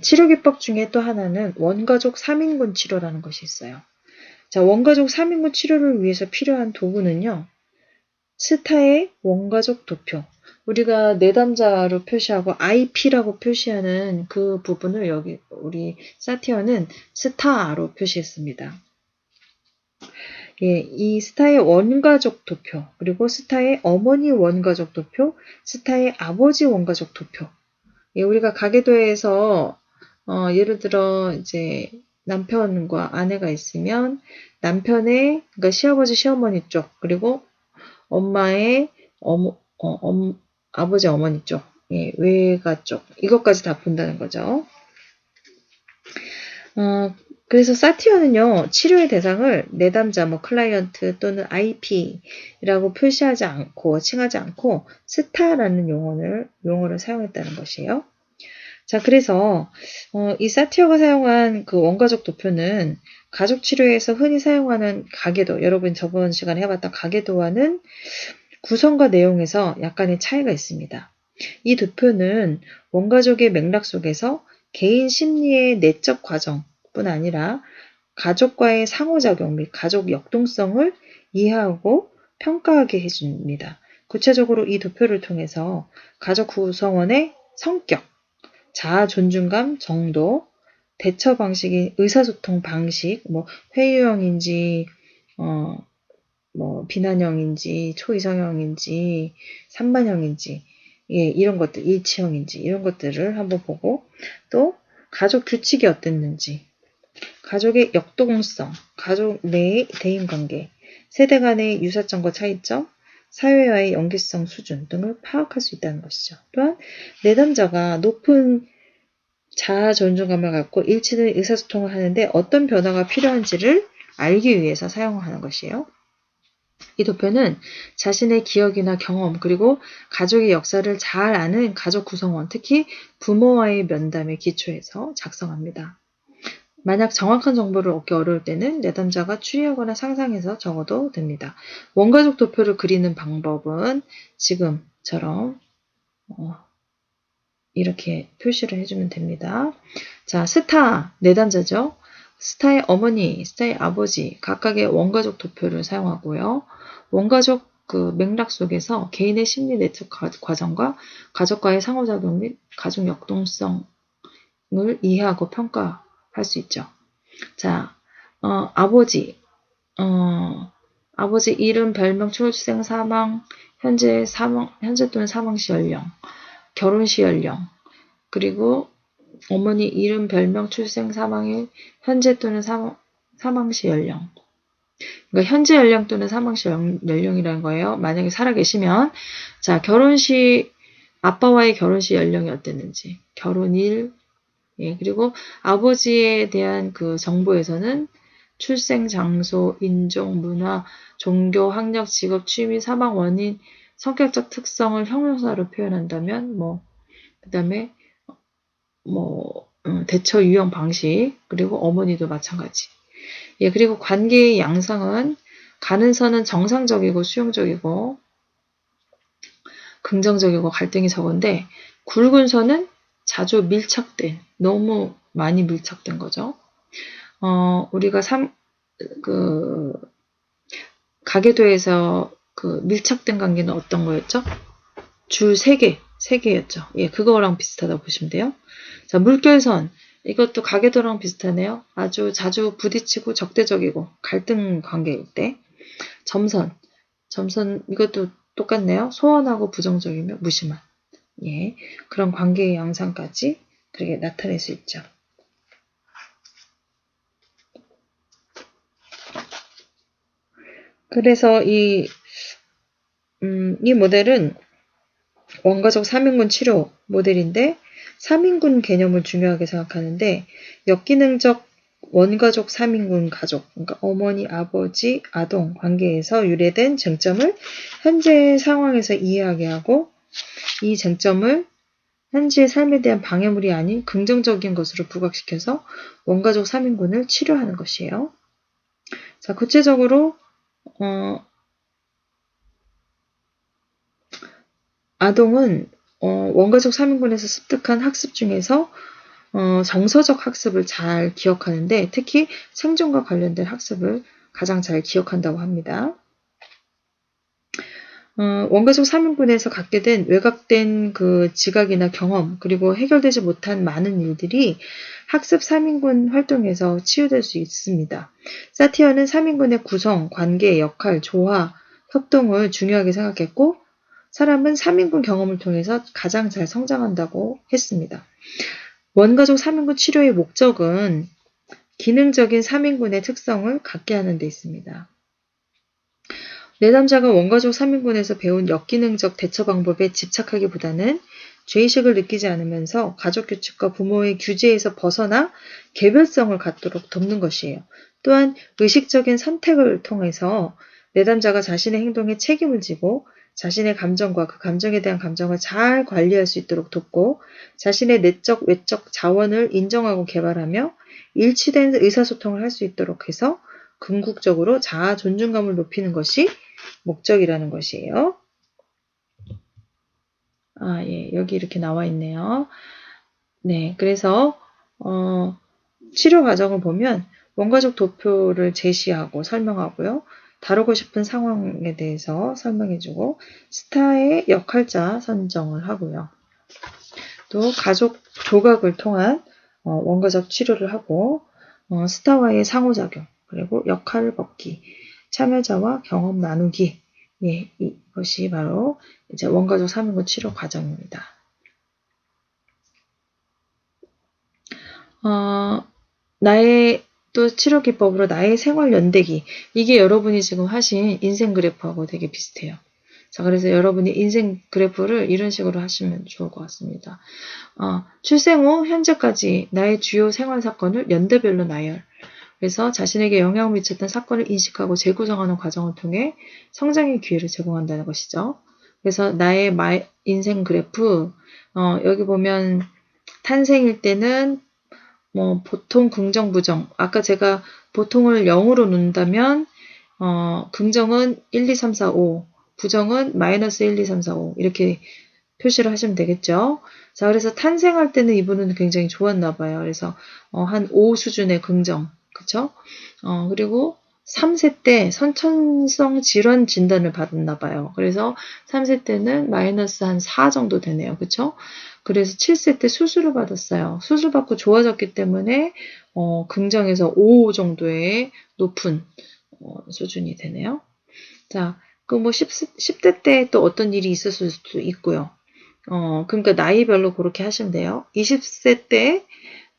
치료 기법 중에 또 하나는 원가족 3인군 치료라는 것이 있어요. 자, 원가족 3인군 치료를 위해서 필요한 도구는요. 스타의 원가족 도표. 우리가 내담자로 표시하고 IP라고 표시하는 그 부분을 여기 우리 사티어는 스타로 표시했습니다. 이 스타의 원가족 도표, 그리고 스타의 어머니 원가족 도표, 스타의 아버지 원가족 도표. 우리가 가계도에서 예를 들어 이제 남편과 아내가 있으면 남편의 그러니까 시아버지 시어머니 쪽 그리고 엄마의 아버지 어머니 쪽 외가 쪽 이것까지 다 본다는 거죠. 그래서 사티어는요, 치료의 대상을 내담자, 클라이언트 또는 IP라고 표시하지 않고, 칭하지 않고, 스타라는 용어를 사용했다는 것이에요. 자, 그래서, 이 사티어가 사용한 그 원가족 도표는 가족 치료에서 흔히 사용하는 가계도, 여러분 저번 시간에 해봤던 가계도와는 구성과 내용에서 약간의 차이가 있습니다. 이 도표는 원가족의 맥락 속에서 개인 심리의 내적 과정뿐 아니라 가족과의 상호작용 및 가족 역동성을 이해하고 평가하게 해줍니다. 구체적으로 이 도표를 통해서 가족 구성원의 성격, 자아 존중감 정도, 대처 방식이 의사소통 방식, 회유형인지, 비난형인지, 초이성형인지, 산만형인지, 이런 것들, 일치형인지, 이런 것들을 한번 보고, 또, 가족 규칙이 어땠는지, 가족의 역동성, 가족 내의 대인관계, 세대 간의 유사점과 차이점, 사회와의 연계성 수준 등을 파악할 수 있다는 것이죠. 또한, 내담자가 높은 자아 존중감을 갖고 일치된 의사소통을 하는데 어떤 변화가 필요한지를 알기 위해서 사용하는 것이에요. 이 도표는 자신의 기억이나 경험 그리고 가족의 역사를 잘 아는 가족 구성원, 특히 부모와의 면담에 기초해서 작성합니다. 만약 정확한 정보를 얻기 어려울 때는 내담자가 추리하거나 상상해서 적어도 됩니다. 원가족 도표를 그리는 방법은 지금처럼 이렇게 표시를 해주면 됩니다. 자, 스타, 내담자죠. 스타의 어머니, 스타의 아버지 각각의 원가족 도표를 사용하고요. 원가족 그 맥락 속에서 개인의 심리 내적 과정과 가족과의 상호작용 및 가족 역동성을 이해하고 평가할 수 있죠. 자, 아버지 이름, 별명, 출생, 사망, 현재 또는 사망 시 연령, 결혼 시 연령, 그리고 어머니 이름, 별명, 출생, 사망일, 현재 또는 사망 시 연령. 그러니까 현재 연령 또는 사망 시 연령이라는 거예요. 만약에 살아계시면 자, 아빠와의 결혼 시 연령이 어땠는지, 결혼일, 그리고 아버지에 대한 그 정보에서는 출생 장소, 인종, 문화, 종교, 학력, 직업, 취미, 사망 원인, 성격적 특성을 형용사로 표현한다면 그 다음에 대처 유형 방식, 그리고 어머니도 마찬가지. 그리고 관계의 양상은 가는 선은 정상적이고 수용적이고 긍정적이고 갈등이 적은데 굵은 선은 자주 밀착된, 너무 많이 밀착된 거죠. 우리가 가계도에서 그 밀착된 관계는 어떤 거였죠? 줄 3개였죠. 그거랑 비슷하다고 보시면 돼요. 자, 물결선. 이것도 가계도랑 비슷하네요. 아주 자주 부딪히고 적대적이고 갈등 관계일 때. 점선 이것도 똑같네요. 소원하고 부정적이며 무심한. 그런 관계의 양상까지 그렇게 나타낼 수 있죠. 그래서 이 모델은 원가족 3인군 치료 모델인데 3인군 개념을 중요하게 생각하는데 역기능적 원가족 3인군 가족, 그러니까 어머니, 아버지, 아동 관계에서 유래된 쟁점을 현재의 상황에서 이해하게 하고 이 쟁점을 현재의 삶에 대한 방해물이 아닌 긍정적인 것으로 부각시켜서 원가족 3인군을 치료하는 것이에요. 자, 구체적으로 아동은 원가족 3인군에서 습득한 학습 중에서 정서적 학습을 잘 기억하는데 특히 생존과 관련된 학습을 가장 잘 기억한다고 합니다. 원가족 3인군에서 갖게 된 외곽된 그 지각이나 경험 그리고 해결되지 못한 많은 일들이 학습 3인군 활동에서 치유될 수 있습니다. 사티어는 3인군의 구성, 관계, 역할, 조화, 협동을 중요하게 생각했고 사람은 3인군 경험을 통해서 가장 잘 성장한다고 했습니다. 원가족 3인군 치료의 목적은 기능적인 3인군의 특성을 갖게 하는 데 있습니다. 내담자가 원가족 3인군에서 배운 역기능적 대처 방법에 집착하기보다는 죄의식을 느끼지 않으면서 가족 규칙과 부모의 규제에서 벗어나 개별성을 갖도록 돕는 것이에요. 또한 의식적인 선택을 통해서 내담자가 자신의 행동에 책임을 지고 자신의 감정과 그 감정에 대한 감정을 잘 관리할 수 있도록 돕고 자신의 내적, 외적 자원을 인정하고 개발하며 일치된 의사소통을 할 수 있도록 해서 궁극적으로 자아 존중감을 높이는 것이 목적이라는 것이에요. 예, 여기 이렇게 나와 있네요. 네, 그래서 치료 과정을 보면 원가족 도표를 제시하고 설명하고요. 다루고 싶은 상황에 대해서 설명해주고 스타의 역할자 선정을 하고요. 또 가족 조각을 통한 원가족 치료를 하고 스타와의 상호작용 그리고 역할 벗기 참여자와 경험 나누기 예, 이것이 바로 이제 원가족 3인군 치료 과정입니다. 나의 또 치료 기법으로 나의 생활 연대기 이게 여러분이 지금 하신 인생 그래프하고 되게 비슷해요. 자, 그래서 여러분이 인생 그래프를 이런 식으로 하시면 좋을 것 같습니다. 출생 후 현재까지 나의 주요 생활 사건을 연대별로 나열. 그래서 자신에게 영향을 미쳤던 사건을 인식하고 재구성하는 과정을 통해 성장의 기회를 제공한다는 것이죠. 그래서 나의 인생 그래프 여기 보면 탄생일 때는 보통, 긍정, 부정. 아까 제가 보통을 0으로 놓는다면 긍정은 1, 2, 3, 4, 5, 부정은 마이너스 1, 2, 3, 4, 5 이렇게 표시를 하시면 되겠죠. 자, 그래서 탄생할 때는 이분은 굉장히 좋았나 봐요. 그래서 한 5 수준의 긍정, 그쵸? 그리고 3세 때 선천성 질환 진단을 받았나 봐요. 그래서 3세 때는 마이너스 한 4 정도 되네요. 그쵸? 그래서 7세 때 수술을 받았어요. 수술 받고 좋아졌기 때문에 긍정에서 5 정도의 높은 수준이 되네요. 자, 그 뭐 10대 때 또 어떤 일이 있었을 수도 있고요. 그러니까 나이별로 그렇게 하시면 돼요. 20세 때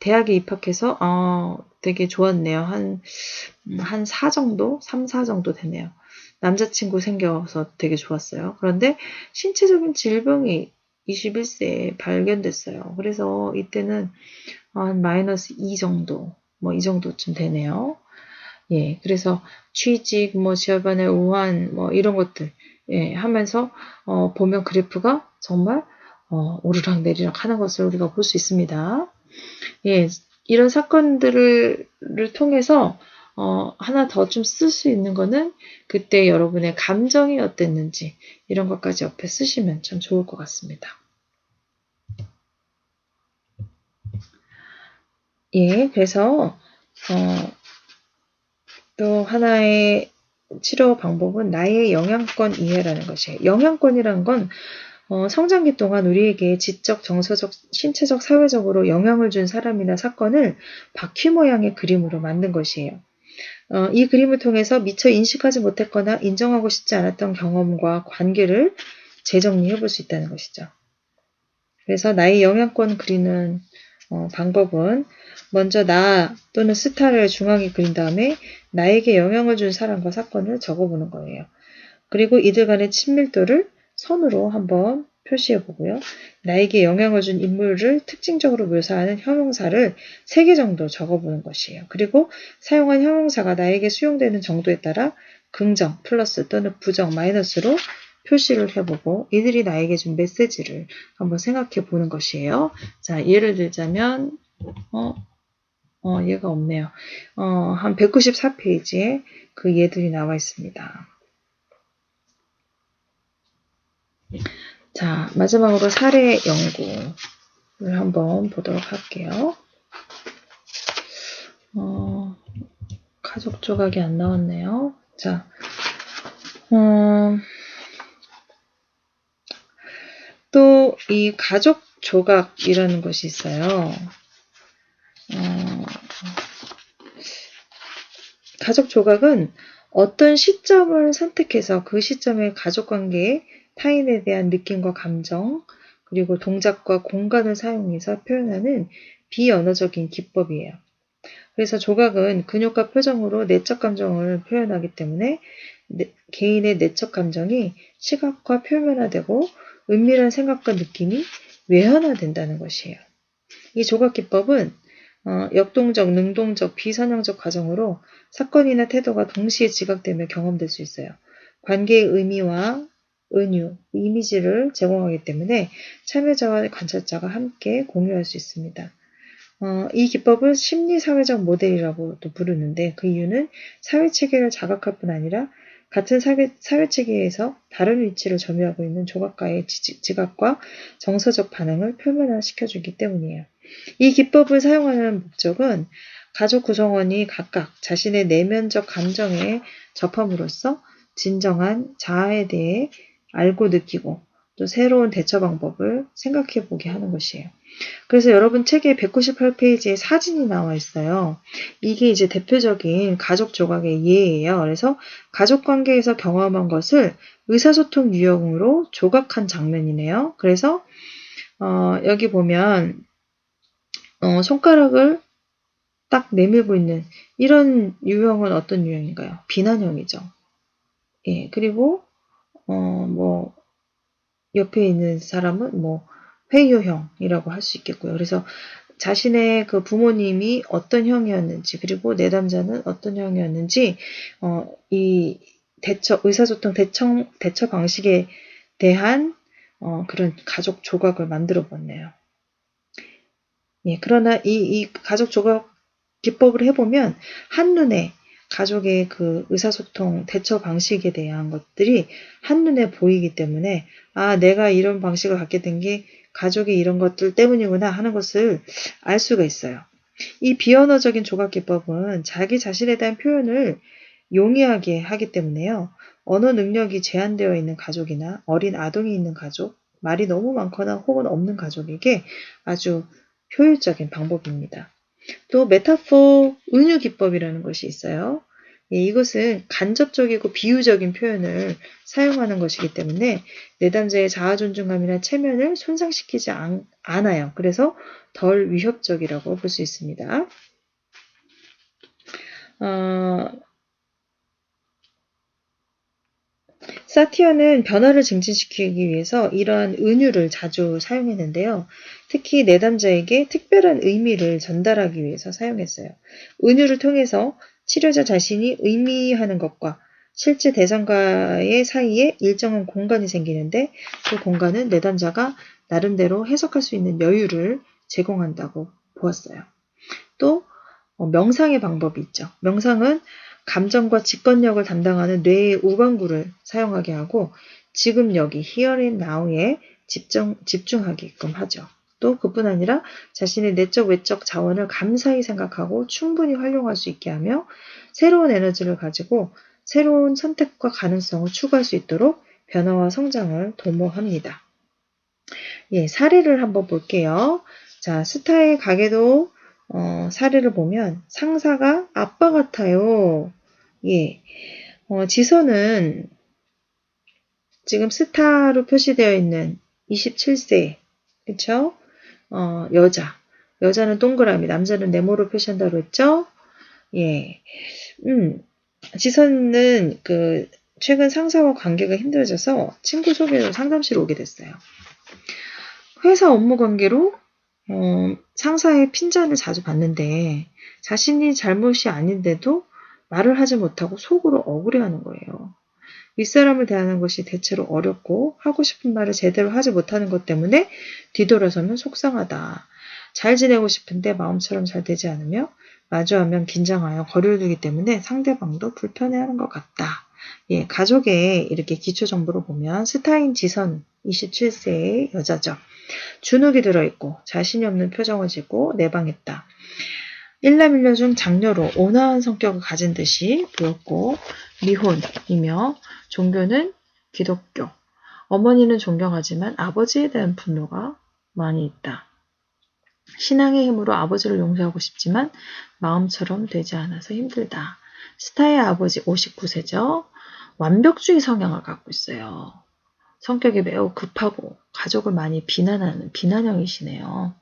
대학에 입학해서 되게 좋았네요. 한 4 정도? 3, 4 정도 되네요. 남자친구 생겨서 되게 좋았어요. 그런데 신체적인 질병이 21세에 발견됐어요. 그래서 이때는 한 마이너스 2 정도, 뭐 이 정도쯤 되네요. 예, 그래서 취직, 뭐 집안의 우환, 뭐 이런 것들 예, 하면서 보면 그래프가 정말 오르락 내리락 하는 것을 우리가 볼 수 있습니다. 예, 이런 사건들을 통해서 하나 더 좀 쓸 수 있는 거는 그때 여러분의 감정이 어땠는지 이런 것까지 옆에 쓰시면 참 좋을 것 같습니다. 예, 그래서 또 하나의 치료 방법은 나의 영향권 이해라는 것이에요. 영향권이라는 건 성장기 동안 우리에게 지적, 정서적, 신체적, 사회적으로 영향을 준 사람이나 사건을 바퀴 모양의 그림으로 만든 것이에요. 이 그림을 통해서 미처 인식하지 못했거나 인정하고 싶지 않았던 경험과 관계를 재정리해 볼 수 있다는 것이죠. 그래서 나의 영향권 그리는 방법은 먼저 나 또는 스타를 중앙에 그린 다음에 나에게 영향을 준 사람과 사건을 적어보는 거예요. 그리고 이들 간의 친밀도를 선으로 한번 표시해 보고요. 나에게 영향을 준 인물을 특징적으로 묘사하는 형용사를 3개 정도 적어보는 것이에요. 그리고 사용한 형용사가 나에게 수용되는 정도에 따라 긍정, 플러스 또는 부정, 마이너스로 표시를 해보고 이들이 나에게 준 메시지를 한번 생각해 보는 것이에요. 자, 예를 들자면 얘가 없네요. 한 194페이지에 그 예들이 나와 있습니다. 자, 마지막으로 사례 연구를 한번 보도록 할게요. 가족 조각이 안 나왔네요. 자, 또 이 가족 조각이라는 것이 있어요. 가족 조각은 어떤 시점을 선택해서 그 시점의 가족관계에 타인에 대한 느낌과 감정, 그리고 동작과 공간을 사용해서 표현하는 비언어적인 기법이에요. 그래서 조각은 근육과 표정으로 내적 감정을 표현하기 때문에 개인의 내적 감정이 시각과 표면화되고 은밀한 생각과 느낌이 외현화된다는 것이에요. 이 조각 기법은 역동적, 능동적, 비선형적 과정으로 사건이나 태도가 동시에 지각되며 경험될 수 있어요. 관계의 의미와 은유, 이미지를 제공하기 때문에 참여자와 관찰자가 함께 공유할 수 있습니다. 이 기법을 심리사회적 모델이라고도 부르는데 그 이유는 사회체계를 자각할 뿐 아니라 같은 사회체계에서 다른 위치를 점유하고 있는 조각가의 지각과 정서적 반응을 표면화시켜주기 때문이에요. 이 기법을 사용하는 목적은 가족 구성원이 각각 자신의 내면적 감정에 접함으로써 진정한 자아에 대해 알고 느끼고 또 새로운 대처 방법을 생각해 보게 하는 것이에요. 그래서 여러분 책에 198페이지에 사진이 나와 있어요. 이게 이제 대표적인 가족 조각의 예예요. 그래서 가족 관계에서 경험한 것을 의사소통 유형으로 조각한 장면이네요. 그래서 여기 보면 손가락을 딱 내밀고 있는 이런 유형은 어떤 유형인가요? 비난형이죠. 예, 그리고 뭐 옆에 있는 사람은 뭐 회유형이라고 할 수 있겠고요. 그래서 자신의 그 부모님이 어떤 형이었는지 그리고 내담자는 어떤 형이었는지 이 의사소통 대처 방식에 대한 그런 가족 조각을 만들어 봤네요. 예, 그러나 이 가족 조각 기법을 해보면 한눈에 가족의 그 의사소통 대처 방식에 대한 것들이 한눈에 보이기 때문에 내가 이런 방식을 갖게 된 게 가족의 이런 것들 때문이구나 하는 것을 알 수가 있어요. 이 비언어적인 조각 기법은 자기 자신에 대한 표현을 용이하게 하기 때문에요. 언어 능력이 제한되어 있는 가족이나 어린 아동이 있는 가족, 말이 너무 많거나 혹은 없는 가족에게 아주 효율적인 방법입니다. 또 메타포 은유 기법이라는 것이 있어요. 이것은 간접적이고 비유적인 표현을 사용하는 것이기 때문에 내담자의 자아 존중감이나 체면을 손상시키지 않아요. 그래서 덜 위협적이라고 볼 수 있습니다. 사티어는 변화를 증진시키기 위해서 이러한 은유를 자주 사용했는데요. 특히 내담자에게 특별한 의미를 전달하기 위해서 사용했어요. 은유를 통해서 치료자 자신이 의미하는 것과 실제 대상과의 사이에 일정한 공간이 생기는데 그 공간은 내담자가 나름대로 해석할 수 있는 여유를 제공한다고 보았어요. 또 명상의 방법이 있죠. 명상은 감정과 직관력을 담당하는 뇌의 우방구를 사용하게 하고 지금 여기 here and now에 집중하게끔 하죠. 또 그뿐 아니라 자신의 내적 외적 자원을 감사히 생각하고 충분히 활용할 수 있게 하며 새로운 에너지를 가지고 새로운 선택과 가능성을 추구할 수 있도록 변화와 성장을 도모합니다. 예, 사례를 한번 볼게요. 자, 스타의 가게도 사례를 보면 상사가 아빠 같아요. 예, 지선은 지금 스타로 표시되어 있는 27세, 그쵸? 여자는 동그라미, 남자는 네모로 표시한다고 했죠? 예, 지선은 최근 상사와 관계가 힘들어져서 친구 소개로 상담실에 오게 됐어요. 회사 업무 관계로 상사의 핀잔을 자주 받는데 자신이 잘못이 아닌데도 말을 하지 못하고 속으로 억울해하는 거예요. 윗사람을 대하는 것이 대체로 어렵고 하고 싶은 말을 제대로 하지 못하는 것 때문에 뒤돌아서면 속상하다. 잘 지내고 싶은데 마음처럼 잘 되지 않으며 마주하면 긴장하여 거리를 두기 때문에 상대방도 불편해하는 것 같다. 예, 가족의 이렇게 기초 정보를 보면 스타인 지선 27세의 여자죠. 주눅이 들어있고 자신이 없는 표정을 짓고 내방했다. 일남일녀 중 장녀로 온화한 성격을 가진 듯이 보였고 미혼이며 종교는 기독교. 어머니는 존경하지만 아버지에 대한 분노가 많이 있다. 신앙의 힘으로 아버지를 용서하고 싶지만 마음처럼 되지 않아서 힘들다. 스타의 아버지 59세죠. 완벽주의 성향을 갖고 있어요. 성격이 매우 급하고 가족을 많이 비난하는 비난형이시네요.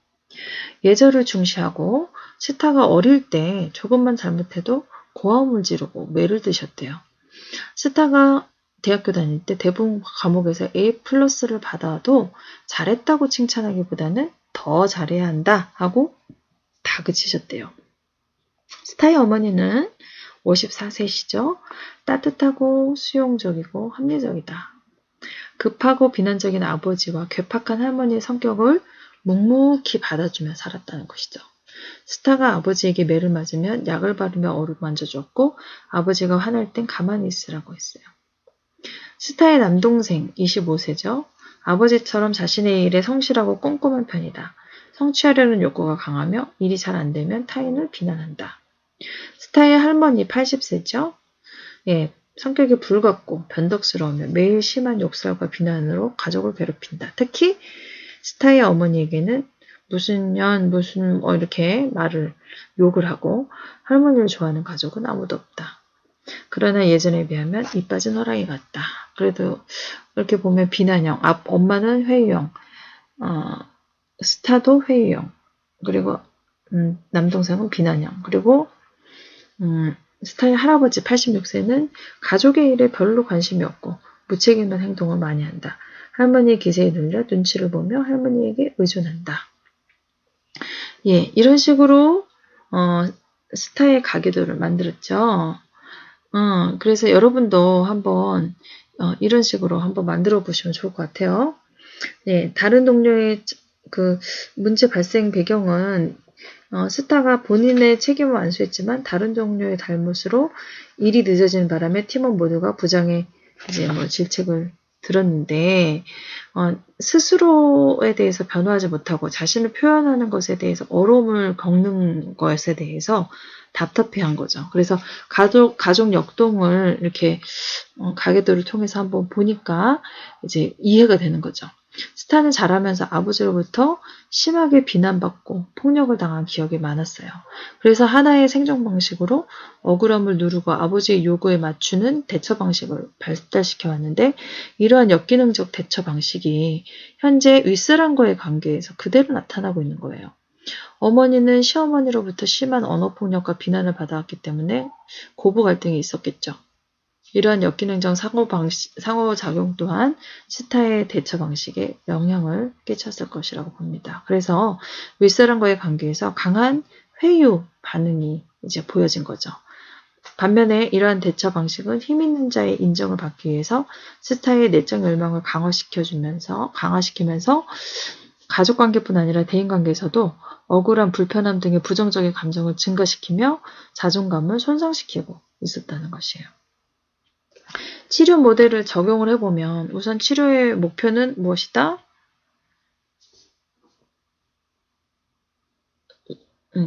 예절을 중시하고 스타가 어릴 때 조금만 잘못해도 고함을 지르고 매를 드셨대요. 스타가 대학교 다닐 때 대부분 과목에서 A+를 받아도 잘했다고 칭찬하기보다는 더 잘해야 한다 하고 다그치셨대요. 스타의 어머니는 54세시죠. 따뜻하고 수용적이고 합리적이다. 급하고 비난적인 아버지와 괴팍한 할머니의 성격을 묵묵히 받아주며 살았다는 것이죠. 스타가 아버지에게 매를 맞으면 약을 바르며 어루만져줬고 아버지가 화날 땐 가만히 있으라고 했어요. 스타의 남동생 25세죠. 아버지처럼 자신의 일에 성실하고 꼼꼼한 편이다. 성취하려는 욕구가 강하며 일이 잘 안되면 타인을 비난한다. 스타의 할머니 80세죠. 예, 성격이 불같고 변덕스러우며 매일 심한 욕설과 비난으로 가족을 괴롭힌다. 특히 스타의 어머니에게는 무슨 이렇게 욕을 하고 할머니를 좋아하는 가족은 아무도 없다. 그러나 예전에 비하면 이 빠진 호랑이 같다. 그래도 이렇게 보면 비난형, 엄마는 회유형, 스타도 회유형, 그리고 남동생은 비난형, 그리고 스타의 할아버지 86세는 가족의 일에 별로 관심이 없고 무책임한 행동을 많이 한다. 할머니의 기세에 눌려 눈치를 보며 할머니에게 의존한다. 예, 이런 식으로 스타의 가계도를 만들었죠. 그래서 여러분도 한번 이런 식으로 한번 만들어 보시면 좋을 것 같아요. 예, 다른 동료의 그 문제 발생 배경은 스타가 본인의 책임을 완수했지만 다른 동료의 잘못으로 일이 늦어지는 바람에 팀원 모두가 부장의 이제 질책을 들었는데 스스로에 대해서 변화하지 못하고 자신을 표현하는 것에 대해서 어려움을 겪는 것에 대해서 답답해한 거죠. 그래서 가족 역동을 이렇게 가계도를 통해서 한번 보니까 이제 이해가 되는 거죠. 스타는 자라면서 아버지로부터 심하게 비난받고 폭력을 당한 기억이 많았어요. 그래서 하나의 생존 방식으로 억울함을 누르고 아버지의 요구에 맞추는 대처 방식을 발달시켜 왔는데 이러한 역기능적 대처 방식이 현재 윗사람과의 관계에서 그대로 나타나고 있는 거예요. 어머니는 시어머니로부터 심한 언어폭력과 비난을 받아왔기 때문에 고부 갈등이 있었겠죠. 이러한 역기능적 상호작용 또한 스타의 대처 방식에 영향을 끼쳤을 것이라고 봅니다. 그래서 윗사람과의 관계에서 강한 회유 반응이 이제 보여진 거죠. 반면에 이러한 대처 방식은 힘 있는 자의 인정을 받기 위해서 스타의 내적 열망을 강화시키면서 가족관계뿐 아니라 대인관계에서도 억울한 불편함 등의 부정적인 감정을 증가시키며 자존감을 손상시키고 있었다는 것이에요. 치료 모델을 적용을 해보면 우선 치료의 목표는 무엇이다?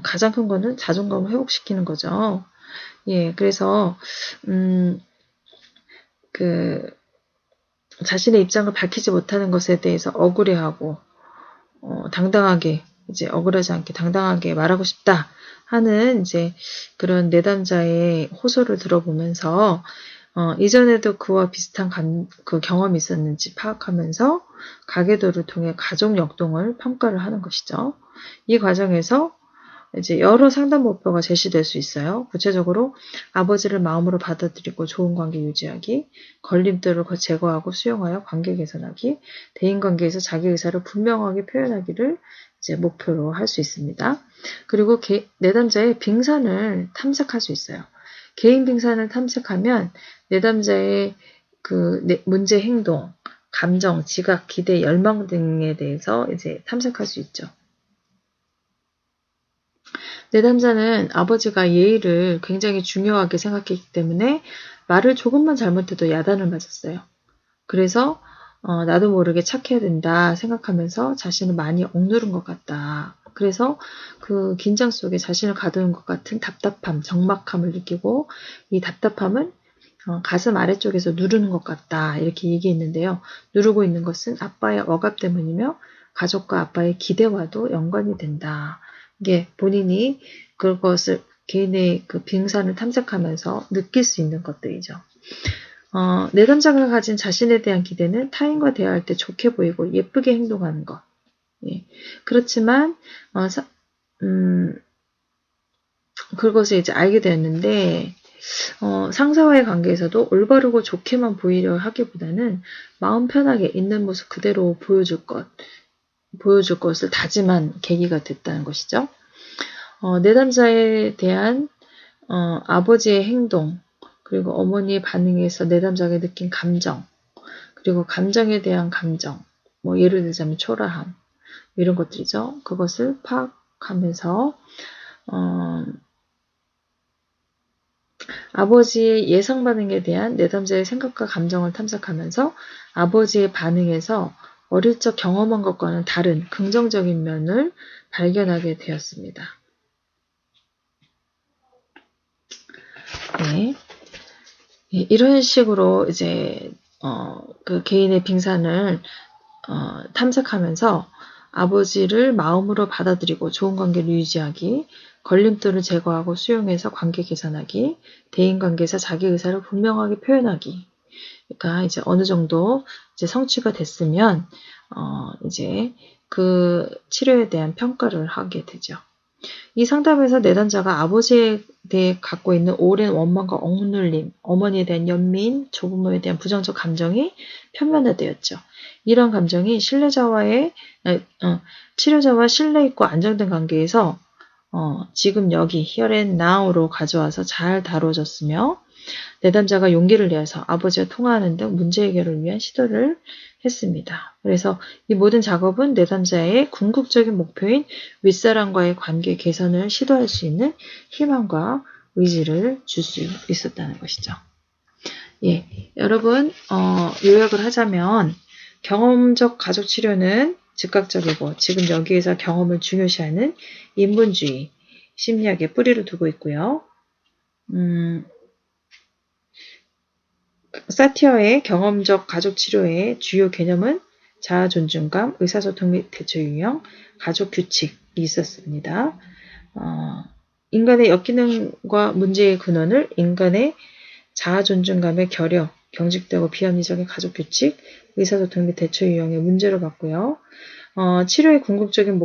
가장 큰 거는 자존감을 회복시키는 거죠. 예, 그래서 자신의 입장을 밝히지 못하는 것에 대해서 억울해하고 당당하게 이제 억울하지 않게 당당하게 말하고 싶다 하는 이제 그런 내담자의 호소를 들어보면서 이전에도 그와 비슷한 그 경험이 있었는지 파악하면서 가계도를 통해 가족 역동을 평가를 하는 것이죠. 이 과정에서 이제 여러 상담 목표가 제시될 수 있어요. 구체적으로 아버지를 마음으로 받아들이고 좋은 관계 유지하기, 걸림돌을 제거하고 수용하여 관계 개선하기, 대인관계에서 자기 의사를 분명하게 표현하기를 이제 목표로 할 수 있습니다. 그리고 내담자의 빙산을 탐색할 수 있어요. 개인 빙산을 탐색하면 내담자의 그 문제 행동, 감정, 지각, 기대, 열망 등에 대해서 이제 탐색할 수 있죠. 내담자는 아버지가 예의를 굉장히 중요하게 생각했기 때문에 말을 조금만 잘못해도 야단을 맞았어요. 그래서 나도 모르게 착해야 된다 생각하면서 자신을 많이 억누른 것 같다. 그래서 그 긴장 속에 자신을 가두는 것 같은 답답함, 적막함을 느끼고 이 답답함은 가슴 아래쪽에서 누르는 것 같다. 이렇게 얘기했는데요. 누르고 있는 것은 아빠의 억압 때문이며 가족과 아빠의 기대와도 연관이 된다. 이게 본인이 그것을 개인의 그 빙산을 탐색하면서 느낄 수 있는 것들이죠. 내담자가 가진 자신에 대한 기대는 타인과 대화할 때 좋게 보이고 예쁘게 행동하는 것. 예. 그렇지만 그것을 이제 알게 되었는데 상사와의 관계에서도 올바르고 좋게만 보이려 하기보다는 마음 편하게 있는 모습 그대로 보여줄 것을 다짐한 계기가 됐다는 것이죠. 내담자에 대한 아버지의 행동, 그리고 어머니의 반응에서 내담자가 느낀 감정, 그리고 감정에 대한 감정, 뭐 예를 들자면 초라함, 이런 것들이죠. 그것을 파악하면서 아버지의 예상 반응에 대한 내담자의 생각과 감정을 탐색하면서 아버지의 반응에서 어릴 적 경험한 것과는 다른 긍정적인 면을 발견하게 되었습니다. 네. 이런 식으로 이제 그 개인의 빙산을 탐색하면서 아버지를 마음으로 받아들이고 좋은 관계를 유지하기, 걸림돌을 제거하고 수용해서 관계 개선하기, 대인관계에서 자기 의사를 분명하게 표현하기. 그러니까 이제 어느 정도 이제 성취가 됐으면 이제 그 치료에 대한 평가를 하게 되죠. 이 상담에서 내담자가 아버지에 대해 갖고 있는 오랜 원망과 억눌림, 어머니에 대한 연민, 조부모에 대한 부정적 감정이 표면화되었죠. 이런 감정이 치료자와 신뢰 있고 안정된 관계에서 지금 여기 here and now로 가져와서 잘 다뤄졌으며 내담자가 용기를 내어서 아버지와 통화하는 등 문제 해결을 위한 시도를 했습니다. 그래서 이 모든 작업은 내담자의 궁극적인 목표인 윗사람과의 관계 개선을 시도할 수 있는 희망과 의지를 줄 수 있었다는 것이죠. 예, 여러분 요약을 하자면 경험적 가족 치료는 즉각적이고 지금 여기에서 경험을 중요시하는 인본주의 심리학에 뿌리를 두고 있고요. 사티어의 경험적 가족 치료의 주요 개념은 자아 존중감, 의사소통 및 대처 유형, 가족 규칙이 있었습니다. 인간의 역기능과 문제의 근원을 인간의 자아 존중감의 결여, 경직되고 비합리적인 가족 규칙, 의사소통 및 대처 유형의 문제로 봤고요. 치료의 궁극적인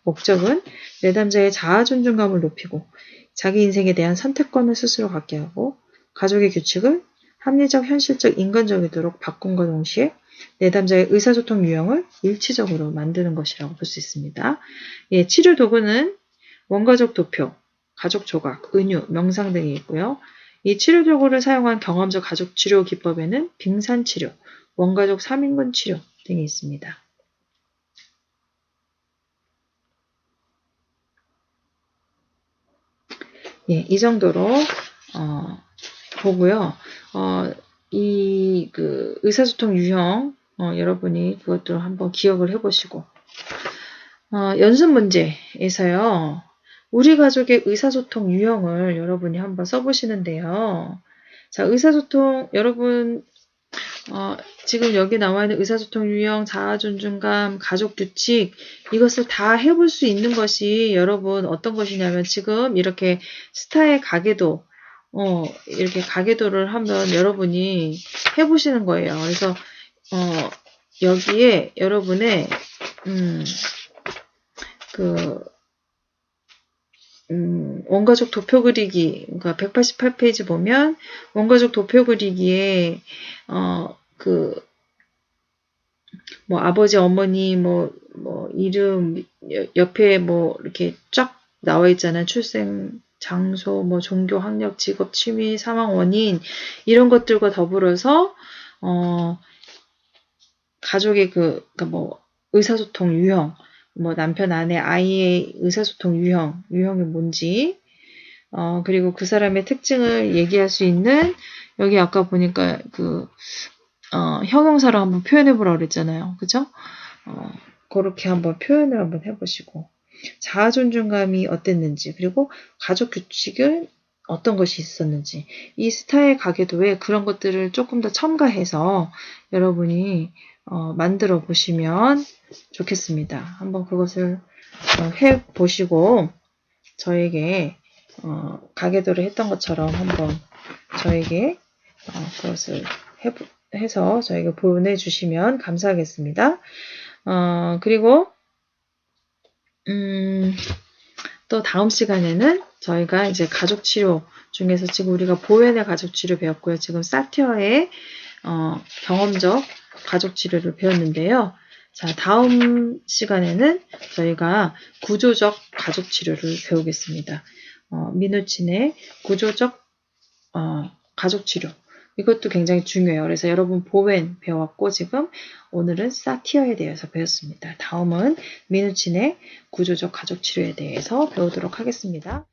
목적은 내담자의 자아 존중감을 높이고 자기 인생에 대한 선택권을 스스로 갖게 하고 가족의 규칙을 합리적, 현실적, 인간적이도록 바꾼과 동시에 내담자의 의사소통 유형을 일치적으로 만드는 것이라고 볼 수 있습니다. 예, 치료 도구는 원가족 도표, 가족 조각, 은유, 명상 등이 있고요. 이 치료 도구를 사용한 경험적 가족 치료 기법에는 빙산 치료, 원가족 3인분 치료 등이 있습니다. 예, 이 정도로 보고요. 이 그 의사소통 유형 여러분이 그것도 한번 기억을 해보시고 연습 문제에서요. 우리 가족의 의사소통 유형을 여러분이 한번 써보시는데요. 자, 의사소통 여러분 지금 여기 나와 있는 의사소통 유형, 자아 존중감, 가족 규칙 이것을 다 해볼 수 있는 것이 여러분 어떤 것이냐면 지금 이렇게 스타의 가계도 이렇게 가계도를 한번 여러분이 해보시는 거예요. 그래서 여기에 여러분의 원가족 도표 그리기, 그러니까 188페이지 보면 원가족 도표 그리기에 뭐 아버지, 어머니, 이름 옆에 뭐 이렇게 쫙 나와 있잖아요. 출생 장소, 뭐 종교, 학력, 직업, 취미, 사망 원인 이런 것들과 더불어서 가족의 그러니까 뭐 의사소통 유형, 뭐 남편, 아내, 아이의 의사소통 유형이 뭔지, 그리고 그 사람의 특징을 얘기할 수 있는, 여기 아까 보니까 형용사로 한번 표현해 보라고 그랬잖아요. 그죠? 그렇게 한번 표현을 한번 해보시고, 자아 존중감이 어땠는지, 그리고 가족 규칙은 어떤 것이 있었는지, 이 스타일 가계도에 그런 것들을 조금 더 첨가해서 여러분이 만들어 보시면 좋겠습니다. 한번 그것을 해 보시고 저에게 가계도를 했던 것처럼 한번 저에게 그것을 해서 저에게 보내주시면 감사하겠습니다. 그리고 또 다음 시간에는 저희가 이제 가족치료 중에서 지금 우리가 보웬의 가족치료 배웠고요. 지금 사티어의 경험적 가족치료를 배웠는데요. 자, 다음 시간에는 저희가 구조적 가족치료를 배우겠습니다. 미누친의 구조적 가족치료. 이것도 굉장히 중요해요. 그래서 여러분 보웬 배웠고 지금 오늘은 사티어에 대해서 배웠습니다. 다음은 미누친의 구조적 가족치료에 대해서 배우도록 하겠습니다.